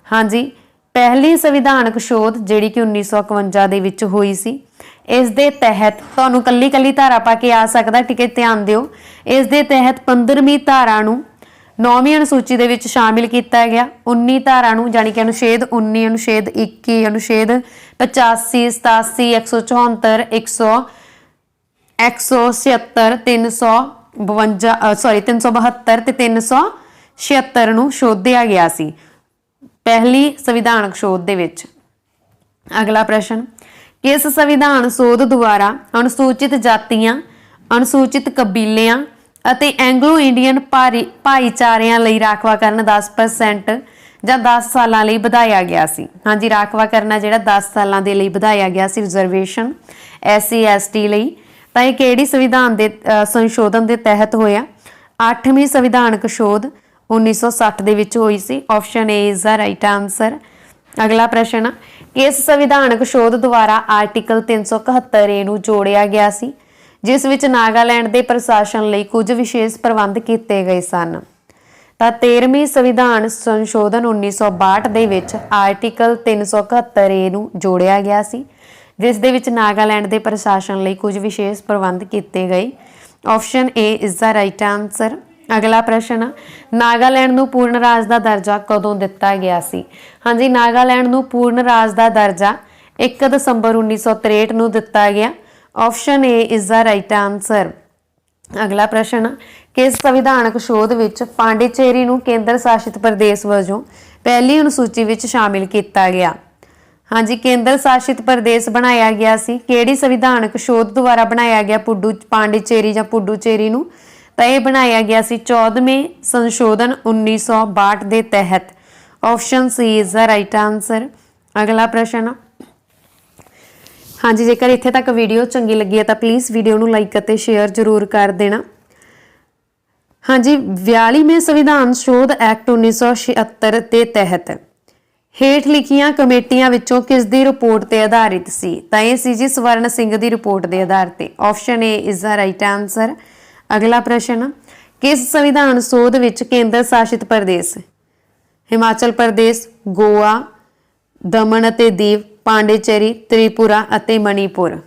ਹਾਂਜੀ, ਪਹਿਲੀ ਸੰਵਿਧਾਨਕ ਸ਼ੋਧ ਜਿਹੜੀ ਕਿ 1951 ਦੇ ਵਿੱਚ ਹੋਈ ਸੀ, ਇਸ ਦੇ ਤਹਿਤ ਤੁਹਾਨੂੰ ਕੱਲੀ ਧਾਰਾ ਪਾ ਕੇ ਆ ਸਕਦਾ। ਠੀਕ ਹੈ, ਧਿਆਨ ਦਿਓ, ਇਸ ਦੇ ਤਹਿਤ 15ਵੀਂ ਧਾਰਾ ਨੂੰ 9ਵੀਂ ਅਨੁਸੂਚੀ ਦੇ ਵਿੱਚ ਸ਼ਾਮਿਲ ਕੀਤਾ ਗਿਆ। 19 ਧਾਰਾ ਨੂੰ ਜਾਨੀ ਕਿ ਅਨੁਛੇਦ 19, ਅਨੁਛੇਦ 21, ਅਨੁਛੇਦ 85, 87, 174, 176, 372 ਤੇ 376 ਨੂੰ ਸ਼ੋਧਿਆ ਗਿਆ ਸੀ ਪਹਿਲੀ ਸੰਵਿਧਾਨਕ ਸ਼ੋਧ ਦੇ ਵਿੱਚ। ਅਗਲਾ ਪ੍ਰਸ਼ਨ, ਕਿਸ ਸੰਵਿਧਾਨ ਸੋਧ ਦੁਆਰਾ ਅਨੁਸੂਚਿਤ ਜਾਤੀਆਂ, ਅਨੁਸੂਚਿਤ ਕਬੀਲਿਆਂ ਅਤੇ ਐਂਗਲੋ ਇੰਡੀਅਨ ਭਾਈਚਾਰਿਆਂ ਲਈ ਰਾਖਵਾਕਰਨ 10% ਜਾਂ 10 ਸਾਲਾਂ ਲਈ ਵਧਾਇਆ ਗਿਆ ਸੀ? ਹਾਂਜੀ, ਰਾਖਵਾਕਰਨ ਜਿਹੜਾ 10 ਸਾਲਾਂ ਦੇ ਲਈ ਵਧਾਇਆ ਗਿਆ ਸੀ ਰਿਜ਼ਰਵੇਸ਼ਨ SC ST ਲਈ। ਤਾਂ ਇਹ ਕਿਹੜੀ ਸੰਵਿਧਾਨ ਦੇ ਸੰਸ਼ੋਧਨ ਦੇ ਤਹਿਤ ਹੋਇਆ? 8ਵੀਂ ਸੰਵਿਧਾਨਕ ਸ਼ੋਧ 1960 ਦੇ ਵਿੱਚ ਹੋਈ ਸੀ। Option A is the right answer. अगला प्रश्न, किस संविधानक शोध द्वारा आर्टिकल 371A ਨੂੰ ਜੋੜਿਆ ਗਿਆ ਸੀ ਜਿਸ ਵਿੱਚ ਨਾਗਾਲੈਂਡ ਦੇ ਪ੍ਰਸ਼ਾਸਨ ਲਈ ਕੁਝ ਵਿਸ਼ੇਸ਼ ਪ੍ਰਬੰਧ ਕੀਤੇ ਗਏ ਸਨ? ਤਾਂ 13ਵੀਂ ਸੰਵਿਧਾਨ ਸੰਸ਼ੋਧਨ 1962 ਦੇ ਵਿੱਚ ਆਰਟੀਕਲ 371A ਨੂੰ ਜੋੜਿਆ ਗਿਆ ਸੀ ਜਿਸ ਦੇ ਵਿੱਚ ਨਾਗਾਲੈਂਡ ਦੇ ਪ੍ਰਸ਼ਾਸਨ ਲਈ ਕੁਝ ਵਿਸ਼ੇਸ਼ ਪ੍ਰਬੰਧ ਕੀਤੇ ਗਏ। Option A is the right answer. अगला प्रश्न, नागालैंड ਨੂੰ पूर्ण राज ਦਾ ਦਰਜਾ ਕਦੋਂ ਦਿੱਤਾ ਗਿਆ ਸੀ? ਹਾਂਜੀ, ਨਾਗਾਲੈਂਡ ਨੂੰ पूर्ण राज ਦਾ ਦਰਜਾ 1 ਦਸੰਬਰ 1963 ਨੂੰ ਦਿੱਤਾ ਗਿਆ। Option A is the right answer. अगला प्रश्न, किस संविधानक शोध ਵਿੱਚ ਪਾਂਡੀਚੇਰੀ ਨੂੰ ਕੇਂਦਰ ਸ਼ਾਸਿਤ ਪ੍ਰਦੇਸ਼ ਵਜੋਂ ਪਹਿਲੀ ਅਨੁਸੂਚੀ ਵਿੱਚ ਸ਼ਾਮਿਲ ਕੀਤਾ ਗਿਆ? ਹਾਂਜੀ, ਕੇਂਦਰ ਸ਼ਾਸਿਤ ਪ੍ਰਦੇਸ਼ ਬਣਾਇਆ ਗਿਆ ਸੀ। ਕਿਹੜੀ ਸੰਵਿਧਾਨਕ ਸ਼ੋਧ ਦੁਆਰਾ ਬਣਾਇਆ ਗਿਆ ਪਾਂਡੀਚੇਰੀ ਜਾਂ ਪੁਡੂਚੇਰੀ ਨੂੰ? ਤਾਂ ਇਹ ਬਣਾਇਆ ਗਿਆ ਸੀ 14ਵੇਂ ਸੰਸ਼ੋਧਨ 1962 ਦੇ ਤਹਿਤ। Option C is the right answer. अगला प्रश्न, हाँ जी, जेकर इत्थे तक वीडियो चंगी लगी है तो प्लीज़ वीडियो नूं लाइक और शेयर जरूर कर देना। हाँ जी, 42वें संविधान शोध एक्ट 1976 के तहत हेठ लिखियां कमेटियां विचों किस दी रिपोर्ट ते आधारित सी? तां इह सी जी स्वर्ण सिंह दी रिपोर्ट दे आधार ते। Option A is the right answer. अगला प्रश्न, किस संविधान शोध विच केंद्र शासित प्रदेश हिमाचल प्रदेश, गोवा, दमन अते दीव, पांडिचेरी, त्रिपुरा अते मणिपुर?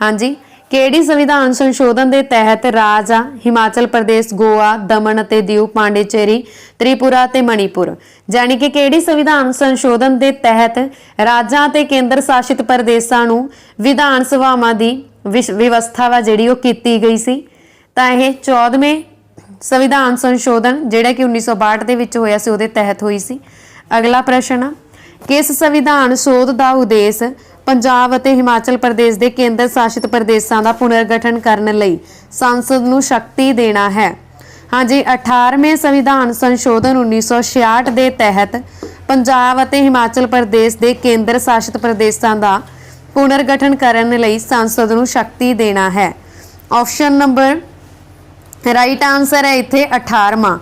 हाँ जी, ਕਿਹੜੀ ਸੰਵਿਧਾਨ ਸੰਸ਼ੋਧਨ ਦੇ ਤਹਿਤ ਰਾਜ ਆ ਹਿਮਾਚਲ ਪ੍ਰਦੇਸ਼, ਗੋਆ, ਦਮਨ ਅਤੇ ਦੀਵ, ਪਾਂਡੀਚੇਰੀ, ਤ੍ਰਿਪੁਰਾ ਤੇ ਮਣੀਪੁਰ? ਜਾਨੀ ਕਿ ਕਿਹੜੀ ਸੰਵਿਧਾਨ ਸੰਸ਼ੋਧਨ ਦੇ ਤਹਿਤ ਰਾਜਾਂ ਤੇ ਕੇਂਦਰ ਸ਼ਾਸਿਤ ਪ੍ਰਦੇਸ਼ਾਂ ਨੂੰ ਵਿਧਾਨ ਸਭਾਵਾਂ ਦੀ ਵਿਵਸਥਾ ਵਾ ਜਿਹੜੀ ਉਹ ਕੀਤੀ ਗਈ ਸੀ? ਤਾਂ ਇਹ 14ਵੇਂ ਸੰਵਿਧਾਨ ਸੰਸ਼ੋਧਨ ਜਿਹੜਾ ਕਿ 1962 ਦੇ ਵਿੱਚ ਹੋਇਆ ਸੀ ਉਹਦੇ ਤਹਿਤ ਹੋਈ ਸੀ। ਅਗਲਾ ਪ੍ਰਸ਼ਨ ਆ, ਕਿਸ ਸੰਵਿਧਾਨ ਸੋਧ ਦਾ ਉਦੇਸ਼ ਪੰਜਾਬ ਅਤੇ ਹਿਮਾਚਲ ਪ੍ਰਦੇਸ਼ ਦੇ ਕੇਂਦਰ ਸ਼ਾਸਿਤ ਪ੍ਰਦੇਸ਼ਾਂ ਦਾ ਪੁਨਰਗਠਨ ਕਰਨ ਲਈ ਸੰਸਦ ਨੂੰ ਸ਼ਕਤੀ ਦੇਣਾ ਹੈ? ਹਾਂਜੀ, 18ਵੇਂ ਸੰਵਿਧਾਨ ਸੰਸ਼ੋਧਨ 1966 ਦੇ ਤਹਿਤ ਪੰਜਾਬ ਅਤੇ ਹਿਮਾਚਲ ਪ੍ਰਦੇਸ਼ ਦੇ ਕੇਂਦਰ ਸ਼ਾਸਿਤ ਪ੍ਰਦੇਸ਼ਾਂ ਦਾ ਪੁਨਰਗਠਨ ਕਰਨ ਲਈ ਸੰਸਦ ਨੂੰ ਸ਼ਕਤੀ ਦੇਣਾ ਹੈ। ਆਪਸ਼ਨ ਨੰਬਰ ਰਾਈਟ ਆਨਸਰ ਹੈ ਇੱਥੇ 18ਵਾਂ।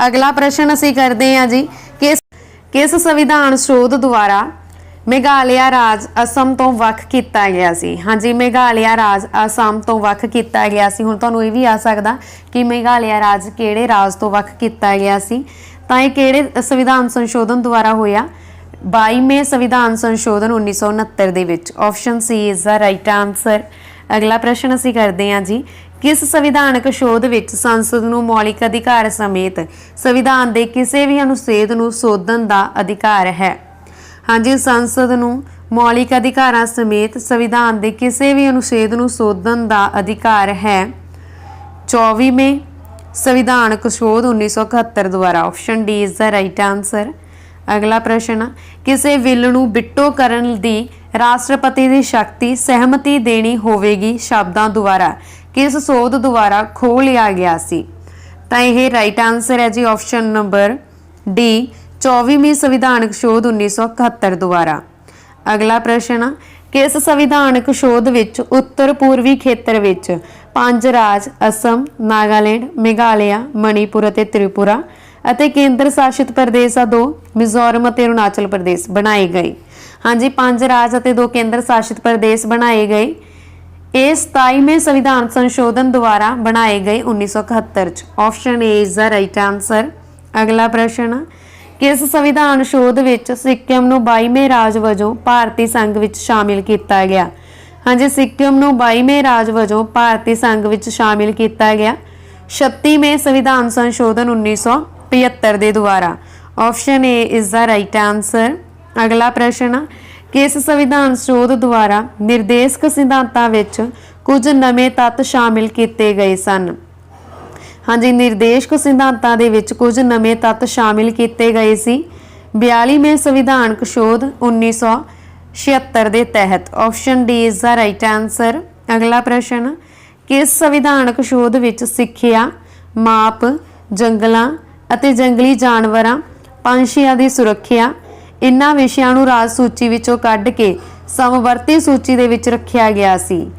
ਅਗਲਾ ਪ੍ਰਸ਼ਨ ਅਸੀਂ ਕਰਦੇ ਹਾਂ ਜੀ, ਕਿਸ ਸੰਵਿਧਾਨ ਸੋਧ ਦੁਆਰਾ ਮੇਘਾਲਿਆ ਰਾਜ ਅਸਮ ਤੋਂ ਵੱਖ ਕੀਤਾ ਗਿਆ ਸੀ? ਹਾਂਜੀ, ਮੇਘਾਲਿਆ ਰਾਜ ਅਸਮ ਤੋਂ ਵੱਖ ਕੀਤਾ ਗਿਆ ਸੀ। ਹੁਣ ਤੁਹਾਨੂੰ ਇਹ ਵੀ ਆ ਸਕਦਾ ਕਿ ਮੇਘਾਲਿਆ ਰਾਜ ਕਿਹੜੇ ਰਾਜ ਤੋਂ ਵੱਖ ਕੀਤਾ ਗਿਆ ਸੀ, ਤਾਂ ਇਹ ਕਿਹੜੇ ਸੰਵਿਧਾਨ ਸੰਸ਼ੋਧਨ ਦੁਆਰਾ ਹੋਇਆ? 22ਵੇਂ ਸੰਵਿਧਾਨ ਸੰਸ਼ੋਧਨ 1969 ਦੇ ਵਿੱਚ। Option C is the right answer. ਅਗਲਾ ਪ੍ਰਸ਼ਨ ਅਸੀਂ ਕਰਦੇ ਹਾਂ ਜੀ, ਕਿਸ ਸੰਵਿਧਾਨਕ ਸੋਧ ਵਿੱਚ ਸੰਸਦ ਨੂੰ ਮੌਲਿਕ ਅਧਿਕਾਰ ਸਮੇਤ ਸੰਵਿਧਾਨ ਦੇ ਕਿਸੇ ਵੀ ਅਨੁਛੇਦ ਨੂੰ ਸੋਧਣ ਦਾ ਅਧਿਕਾਰ ਹੈ? ਹਾਂਜੀ, ਸੰਸਦ ਨੂੰ ਮੌਲਿਕ ਅਧਿਕਾਰਾਂ ਸਮੇਤ ਸੰਵਿਧਾਨ ਦੇ ਕਿਸੇ ਵੀ ਅਨੁਛੇਦ ਨੂੰ ਸੋਧਣ ਦਾ ਅਧਿਕਾਰ ਹੈ 24ਵੇਂ ਸੰਵਿਧਾਨਕ ਸੋਧ 1971 ਦੁਆਰਾ। Option D is the right answer. ਅਗਲਾ ਪ੍ਰਸ਼ਨ, ਕਿਸੇ ਬਿੱਲ ਨੂੰ ਬਿਟੋ ਕਰਨ ਦੀ ਰਾਸ਼ਟਰਪਤੀ ਦੀ ਸ਼ਕਤੀ ਸਹਿਮਤੀ ਦੇਣੀ ਹੋਵੇਗੀ ਸ਼ਬਦਾਂ ਦੁਆਰਾ ਕਿਸ ਸੋਧ ਦੁਆਰਾ ਖੋਹ ਲਿਆ ਗਿਆ ਸੀ? ਤਾਂ ਇਹ ਰਾਈਟ ਆਨਸਰ ਹੈ ਜੀ ਆਪਸ਼ਨ ਨੰਬਰ ਡੀ 24ਵੀਂ ਸੰਵਿਧਾਨਕ ਸੋਧ 1971 ਦੁਆਰਾ। ਅਗਲਾ ਪ੍ਰਸ਼ਨ, ਕਿਸ ਸੰਵਿਧਾਨਕ ਸੋਧ ਵਿੱਚ ਉੱਤਰ ਪੂਰਬੀ ਖੇਤਰ ਵਿੱਚ 5 ਰਾਜ ਅਸਮ, ਨਾਗਾਲੈਂਡ, ਮੇਘਾਲਿਆ, ਮਣੀਪੁਰ ਅਤੇ ਤ੍ਰਿਪੁਰਾ ਅਤੇ ਕੇਂਦਰ ਸ਼ਾਸਿਤ ਪ੍ਰਦੇਸ਼ 2 ਮਿਜ਼ੋਰਮ ਅਤੇ ਅਰੁਣਾਚਲ ਪ੍ਰਦੇਸ਼ ਬਣਾਏ ਗਏ? ਹਾਂਜੀ, 5 ਰਾਜ ਅਤੇ 2 ਕੇਂਦਰ ਸ਼ਾਸਿਤ ਪ੍ਰਦੇਸ਼ ਬਣਾਏ ਗਏ। ਇਹ 27ਵੇਂ ਸੰਵਿਧਾਨ ਸੰਸ਼ੋਧਨ ਦੁਆਰਾ ਬਣਾਏ ਗਏ 1971 ਚ। Option A is the right answer. ਅਗਲਾ ਪ੍ਰਸ਼ਨ, ਕਿਸ ਸੰਵਿਧਾਨ ਸੋਧ ਵਿੱਚ ਸਿੱਕਮ ਨੂੰ 22ਵੇਂ ਰਾਜ ਵਜੋਂ ਭਾਰਤੀ ਸੰਘ ਵਿੱਚ ਸ਼ਾਮਿਲ ਕੀਤਾ ਗਿਆ? ਹਾਂਜੀ, ਸਿੱਕਮ ਨੂੰ 22ਵੇਂ ਰਾਜ ਵਜੋਂ ਭਾਰਤੀ ਸੰਘ ਵਿੱਚ ਸ਼ਾਮਿਲ ਕੀਤਾ ਗਿਆ 36ਵੇਂ ਸੰਵਿਧਾਨ ਸੰਸ਼ੋਧਨ 1975 ਦੇ ਦੁਆਰਾ। Option A is the right answer. ਅਗਲਾ ਪ੍ਰਸ਼ਨ, ਕਿਸ ਸੰਵਿਧਾਨ ਸੋਧ ਦੁਆਰਾ ਨਿਰਦੇਸ਼ਕ ਸਿਧਾਂਤਾਂ ਵਿੱਚ ਕੁਝ ਨਵੇਂ ਤੱਤ ਸ਼ਾਮਿਲ ਕੀਤੇ ਗਏ ਸਨ? ਹਾਂਜੀ, ਨਿਰਦੇਸ਼ਕ ਸਿਧਾਂਤਾਂ ਦੇ ਵਿੱਚ ਕੁਝ ਨਵੇਂ ਤੱਤ ਸ਼ਾਮਿਲ ਕੀਤੇ ਗਏ ਸੀ 42ਵੇਂ ਸੰਵਿਧਾਨਕ ਸੋਧ 1976 ਦੇ ਤਹਿਤ। Option D is the right answer. ਅਗਲਾ ਪ੍ਰਸ਼ਨ, ਕਿਸ ਸੰਵਿਧਾਨਕ ਸੋਧ ਵਿੱਚ ਸਿੱਖਿਆ, ਮਾਪ, ਜੰਗਲਾਂ ਅਤੇ ਜੰਗਲੀ ਜਾਨਵਰਾਂ, ਪੰਛੀਆਂ ਦੀ ਸੁਰੱਖਿਆ ਇਨ੍ਹਾਂ ਵਿਸ਼ਿਆਂ ਨੂੰ ਰਾਜ ਸੂਚੀ ਵਿੱਚੋਂ ਕੱਢ ਕੇ ਸਮਵਰਤੀ ਸੂਚੀ ਦੇ ਵਿੱਚ ਰੱਖਿਆ ਗਿਆ ਸੀ?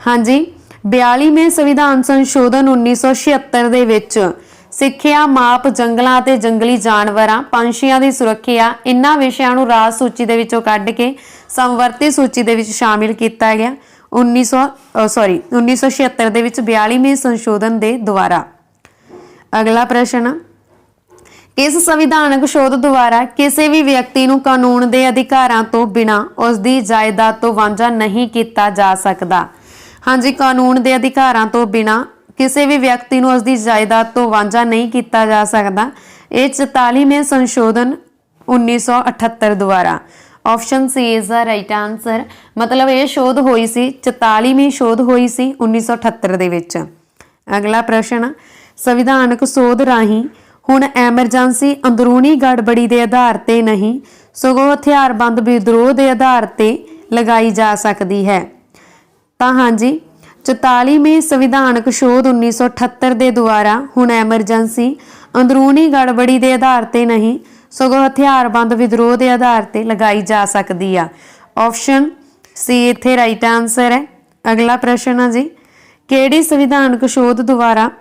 ਹਾਂਜੀ, 42ਵੇਂ ਸੰਵਿਧਾਨ ਸੰਸ਼ੋਧਨ 1976 ਦੇ ਵਿੱਚ ਸਿੱਖਿਆ, ਮਾਪ, ਜੰਗਲਾਂ ਅਤੇ ਜੰਗਲੀ ਜਾਨਵਰਾਂ, ਪੰਛੀਆਂ ਦੀ ਸੁਰੱਖਿਆ ਇਨ੍ਹਾਂ ਵਿਸ਼ਿਆਂ ਨੂੰ ਰਾਜ ਸੂਚੀ ਦੇ ਵਿੱਚੋਂ ਕੱਢ ਕੇ ਸਮਵਰਤੀ ਸੂਚੀ ਦੇ ਵਿੱਚ ਸ਼ਾਮਿਲ ਕੀਤਾ ਗਿਆ 1976 ਦੇ ਵਿੱਚ 42ਵੇਂ ਸੰਸ਼ੋਧਨ ਦੇ ਦੁਆਰਾ। ਅਗਲਾ ਪ੍ਰਸ਼ਨ, ਇਸ ਸੰਵਿਧਾਨਕ ਸੋਧ ਦੁਆਰਾ ਕਿਸੇ ਵੀ ਵਿਅਕਤੀ ਨੂੰ ਕਾਨੂੰਨ ਦੇ ਅਧਿਕਾਰਾਂ ਤੋਂ ਬਿਨਾਂ ਉਸ ਦੀ ਜਾਇਦਾਦ ਤੋਂ ਵਾਂਝਾ ਨਹੀਂ ਕੀਤਾ ਜਾ ਸਕਦਾ? ਹਾਂਜੀ, ਕਾਨੂੰਨ ਦੇ ਅਧਿਕਾਰਾਂ ਤੋਂ ਬਿਨਾਂ ਕਿਸੇ ਵੀ ਵਿਅਕਤੀ ਨੂੰ ਉਸ ਦੀ ਜਾਇਦਾਦ ਤੋਂ ਵਾਂਝਾ ਨਹੀਂ ਕੀਤਾ ਜਾ ਸਕਦਾ। ਇਹ 44ਵੇਂ ਸੰਸ਼ੋਧਨ 1978 ਦੁਆਰਾ। Option C is the right answer. ਮਤਲਬ ਇਹ ਸ਼ੋਧ ਹੋਈ ਸੀ 44ਵੀਂ ਸ਼ੋਧ ਹੋਈ ਸੀ 1978 ਦੇ ਵਿੱਚ। ਅਗਲਾ ਪ੍ਰਸ਼ਨ, ਸੰਵਿਧਾਨਕ ਸੋਧ ਰਾਹੀਂ ਹੁਣ ਐਮਰਜੈਂਸੀ ਅੰਦਰੂਨੀ ਗੜਬੜੀ ਦੇ ਆਧਾਰ ਤੇ ਨਹੀਂ ਸਗੋਂ ਹਥਿਆਰਬੰਦ ਵਿਦਰੋਹ ਦੇ ਆਧਾਰ ਤੇ ਲਗਾਈ ਜਾ ਸਕਦੀ ਹੈ? ਤਾਂ ਹਾਂਜੀ, 44ਵੀਂ ਸੰਵਿਧਾਨਕ ਸੋਧ 1978 ਦੇ ਦੁਆਰਾ ਹੁਣ ਐਮਰਜੈਂਸੀ ਅੰਦਰੂਨੀ ਗੜਬੜੀ ਦੇ ਆਧਾਰ ਤੇ ਨਹੀਂ ਸਗੋਂ ਹਥਿਆਰਬੰਦ ਵਿਦਰੋਹ ਦੇ ਆਧਾਰ ਤੇ ਲਗਾਈ ਜਾ ਸਕਦੀ ਆ। ਆਪਸ਼ਨ ਸੀ ਇੱਥੇ ਰਾਈਟ ਆਨਸਰ ਹੈ। ਅਗਲਾ ਪ੍ਰਸ਼ਨ ਹੈ ਜੀ, ਕਿਹੜੀ ਸੰਵਿਧਾਨਕ ਸੋਧ ਦੁਆਰਾ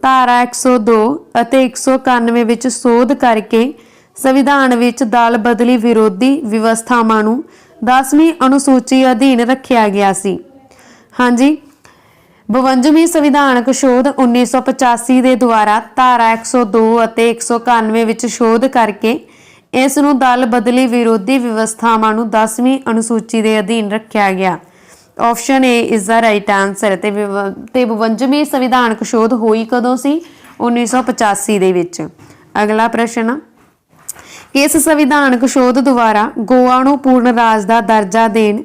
ਧਾਰਾ 102 ਅਤੇ 191 ਵਿੱਚ ਸੋਧ ਕਰਕੇ ਸੰਵਿਧਾਨ ਵਿੱਚ ਦਲ ਬਦਲੀ ਵਿਰੋਧੀ ਵਿਵਸਥਾਵਾਂ ਨੂੰ 10ਵੀਂ ਅਨੁਸੂਚੀ ਅਧੀਨ ਰੱਖਿਆ ਗਿਆ ਸੀ? ਹਾਂਜੀ, 52ਵੀਂ ਸੰਵਿਧਾਨਕ ਸੋਧ 1985 ਦੇ ਦੁਆਰਾ ਧਾਰਾ 102 ਅਤੇ 191 ਵਿੱਚ ਸੋਧ ਕਰਕੇ ਇਸ ਨੂੰ ਦਲ ਬਦਲੀ ਵਿਰੋਧੀ ਵਿਵਸਥਾਵਾਂ ਨੂੰ 10ਵੀਂ ਅਨੁਸੂਚੀ ਦੇ ਅਧੀਨ ਰੱਖਿਆ ਗਿਆ। Option A is the right answer. ਤੇ 52ਵੀਂ ਸੰਵਿਧਾਨਕ ਸੋਧ ਹੋਈ ਕਦੋਂ ਸੀ? 1985 ਦੇ ਵਿੱਚ। ਅਗਲਾ ਪ੍ਰਸ਼ਨ, ਕਿਸ ਸੰਵਿਧਾਨਕ ਸੋਧ ਦੁਆਰਾ ਗੋਆ ਨੂੰ ਪੂਰਨ ਰਾਜ ਦਾ ਦਰਜਾ ਦੇਣ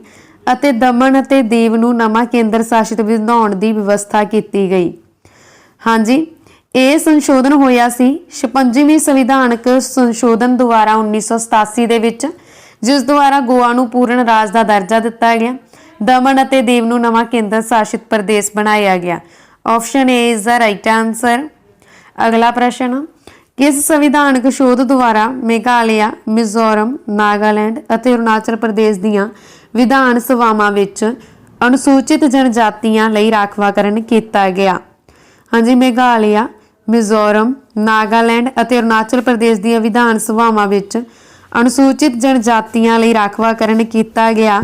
ਅਤੇ ਦਮਨ ਅਤੇ ਦੀਵ ਨੂੰ ਨਵਾਂ ਕੇਂਦਰ ਸ਼ਾਸਿਤ ਬਣਾਉਣ ਦੀ ਵਿਵਸਥਾ ਕੀਤੀ ਗਈ? हाँ जी, ਇਹ ਸੰਸ਼ੋਧਨ ਹੋਇਆ ਸੀ 56ਵੀਂ ਸੰਵਿਧਾਨਕ ਸੰਸ਼ੋਧਨ ਦੁਆਰਾ 1987 ਦੇ ਵਿੱਚ, ਜਿਸ ਦੁਆਰਾ ਗੋਆ ਨੂੰ ਪੂਰਨ ਰਾਜ ਦਾ ਦਰਜਾ ਦਿੱਤਾ ਗਿਆ। ਦਮਨ ਅਤੇ ਦੀਵ ਨੂੰ ਨਵਾਂ ਕੇਂਦਰ ਸ਼ਾਸਿਤ ਪ੍ਰਦੇਸ਼ ਬਣਾਇਆ ਗਿਆ। Option A is the right answer. ਅਗਲਾ ਪ੍ਰਸ਼ਨ, ਕਿਸ ਸੰਵਿਧਾਨਕ ਸ਼ੋਧ ਦੁਆਰਾ ਮੇਘਾਲਿਆ, ਮਿਜ਼ੋਰਮ, ਨਾਗਾਲੈਂਡ ਅਤੇ ਅਰੁਣਾਚਲ ਪ੍ਰਦੇਸ਼ ਦੀਆਂ ਵਿਧਾਨ ਸਭਾਵਾਂ ਵਿੱਚ ਅਨੁਸੂਚਿਤ ਜਨਜਾਤੀਆਂ ਲਈ ਰਾਖਵਾਂਕਰਨ ਕੀਤਾ ਗਿਆ? ਹਾਂਜੀ, ਮੇਘਾਲਿਆ, ਮਿਜ਼ੋਰਮ, ਨਾਗਾਲੈਂਡ ਅਤੇ ਅਰੁਣਾਚਲ ਪ੍ਰਦੇਸ਼ ਦੀਆਂ ਵਿਧਾਨ ਸਭਾਵਾਂ ਵਿੱਚ ਅਨੁਸੂਚਿਤ ਜਨਜਾਤੀਆਂ ਲਈ ਰਾਖਵਾਂਕਰਨ ਕੀਤਾ ਗਿਆ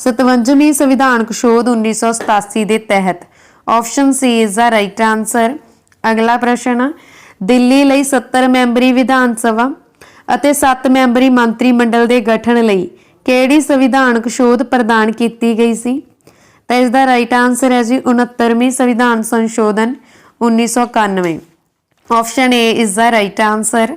57ਵੀਂ ਸੰਵਿਧਾਨਕ ਸ਼ੋਧ 1987 ਦੇ ਤਹਿਤ। Option C is the right answer. ਅਗਲਾ ਪ੍ਰਸ਼ਨ, ਦਿੱਲੀ ਲਈ 70 ਮੈਂਬਰੀ ਵਿਧਾਨ ਸਭਾ ਅਤੇ 7 ਮੈਂਬਰੀ ਮੰਤਰੀ ਮੰਡਲ ਦੇ ਗਠਨ ਲਈ ਕਿਹੜੀ ਸੰਵਿਧਾਨਕ ਸ਼ੋਧ ਪ੍ਰਦਾਨ ਕੀਤੀ ਗਈ ਸੀ? ਤਾਂ ਇਸ ਦਾ ਰਾਈਟ ਆंसर ਹੈ ਜੀ 69ਵੀਂ ਸੰਵਿਧਾਨ ਸੰਸ਼ੋਧਨ 1991। Option A is the right answer.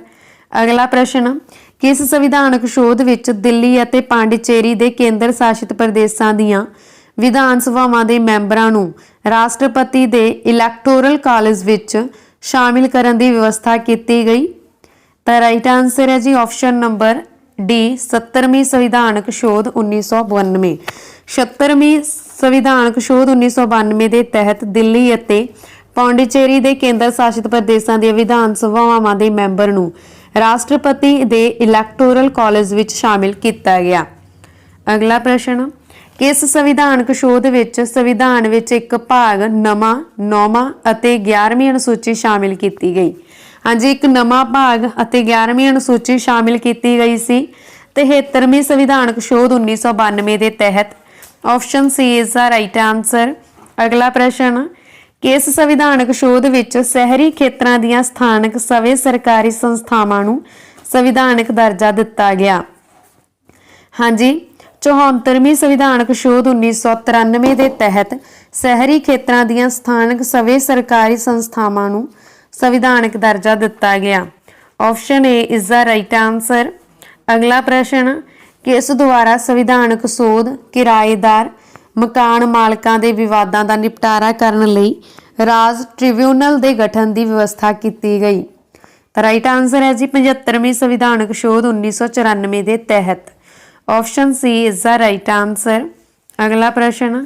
ਅਗਲਾ ਪ੍ਰਸ਼ਨ, ਕਿਸ ਸੰਵਿਧਾਨਕ ਸ਼ੋਧ ਵਿੱਚ ਦਿੱਲੀ ਅਤੇ ਪਾਂਡੀਚੇਰੀ ਦੇ ਕੇਂਦਰ ਸ਼ਾਸਿਤ ਪ੍ਰਦੇਸ਼ਾਂ ਦੀਆਂ ਵਿਧਾਨ ਸਭਾਵਾਂ ਦੇ ਮੈਂਬਰਾਂ ਨੂੰ ਰਾਸ਼ਟਰਪਤੀ ਦੇ ਇਲੈਕਟੋਰਲ ਕਾਲਜ ਵਿੱਚ ਸ਼ਾਮਿਲ ਕਰਨ ਦੀ ਵਿਵਸਥਾ ਕੀਤੀ ਗਈ? ਤਾਂ ਰਾਈਟ ਆंसर ਹੈ ਜੀ ਆਪਸ਼ਨ ਨੰਬਰ ਡੀ 70ਵੀਂ ਸੰਵਿਧਾਨਕ ਸ਼ੋਧ 1992। 76ਵੀਂ ਸੰਵਿਧਾਨਕ ਸ਼ੋਧ 1992 ਦੇ ਤਹਿਤ ਦਿੱਲੀ ਅਤੇ ਪਾਂਡੀਚੇਰੀ ਦੇ ਕੇਂਦਰ ਸ਼ਾਸਿਤ ਪ੍ਰਦੇਸ਼ਾਂ ਦੀਆਂ ਵਿਧਾਨ ਸਭਾਵਾਂ ਦੇ ਮੈਂਬਰ ਨੂੰ ਰਾਸ਼ਟਰਪਤੀ ਦੇ ਇਲੈਕਟੋਰਲ ਕਾਲਜ ਵਿੱਚ ਸ਼ਾਮਿਲ ਕੀਤਾ ਗਿਆ। ਅਗਲਾ ਪ੍ਰਸ਼ਨ, ਕਿਸ ਸੰਵਿਧਾਨਕ ਸ਼ੋਧ ਵਿੱਚ ਸੰਵਿਧਾਨ ਵਿੱਚ ਇੱਕ ਭਾਗ ਨਵਾਂ, 9ਵਾਂ ਅਤੇ 11ਵੀਂ ਅਨੁਸੂਚੀ ਸ਼ਾਮਿਲ ਕੀਤੀ ਗਈ? ਹਾਂਜੀ, ਇੱਕ ਨਵਾਂ ਭਾਗ ਅਤੇ 11ਵੀਂ ਅਨੁਸੂਚੀ ਸ਼ਾਮਿਲ ਕੀਤੀ ਗਈ ਸੀ 73ਵੀਂ ਸੰਵਿਧਾਨਕ ਸ਼ੋਧ 1992 ਦੇ ਤਹਿਤ। Option C is the right answer. ਅਗਲਾ ਪ੍ਰਸ਼ਨ, ਕਿਸ ਸੰਵਿਧਾਨਕ ਸ਼ੋਧ ਵਿੱਚ ਸ਼ਹਿਰੀ ਖੇਤਰਾਂ ਦੀਆਂ ਸਥਾਨਕ ਸਵੈ ਸਰਕਾਰੀ ਸੰਸਥਾਵਾਂ ਨੂੰ ਸੰਵਿਧਾਨਕ ਦਰਜਾ ਦਿੱਤਾ ਗਿਆ? ਹਾਂਜੀ, 74ਵੀਂ ਸੰਵਿਧਾਨਕ ਸ਼ੋਧ 1993 ਦੇ ਤਹਿਤ ਸ਼ਹਿਰੀ ਖੇਤਰਾਂ ਦੀਆਂ ਸਥਾਨਕ ਸਵੈ ਸਰਕਾਰੀ ਸੰਸਥਾਵਾਂ ਨੂੰ ਸੰਵਿਧਾਨਕ ਦਰਜਾ ਦਿੱਤਾ ਗਿਆ। Option A is the right answer. ਅਗਲਾ ਪ੍ਰਸ਼ਨ, ਕਿਸ ਦੁਆਰਾ ਸੰਵਿਧਾਨਕ ਸੋਧ ਕਿਰਾਏਦਾਰ ਮਕਾਨ ਮਾਲਕਾਂ ਦੇ ਵਿਵਾਦਾਂ ਦਾ ਨਿਪਟਾਰਾ ਕਰਨ ਲਈ ਰਾਜ ਟ੍ਰਿਬਿਊਨਲ ਦੇ ਗਠਨ ਦੀ ਵਿਵਸਥਾ ਕੀਤੀ ਗਈ? ਤਾਂ ਰਾਈਟ ਆंसर ਹੈ ਜੀ 75ਵੀਂ ਸੰਵਿਧਾਨਕ ਸ਼ੋਧ 1994 ਦੇ ਤਹਿਤ। Option C is the right answer. ਅਗਲਾ ਪ੍ਰਸ਼ਨ,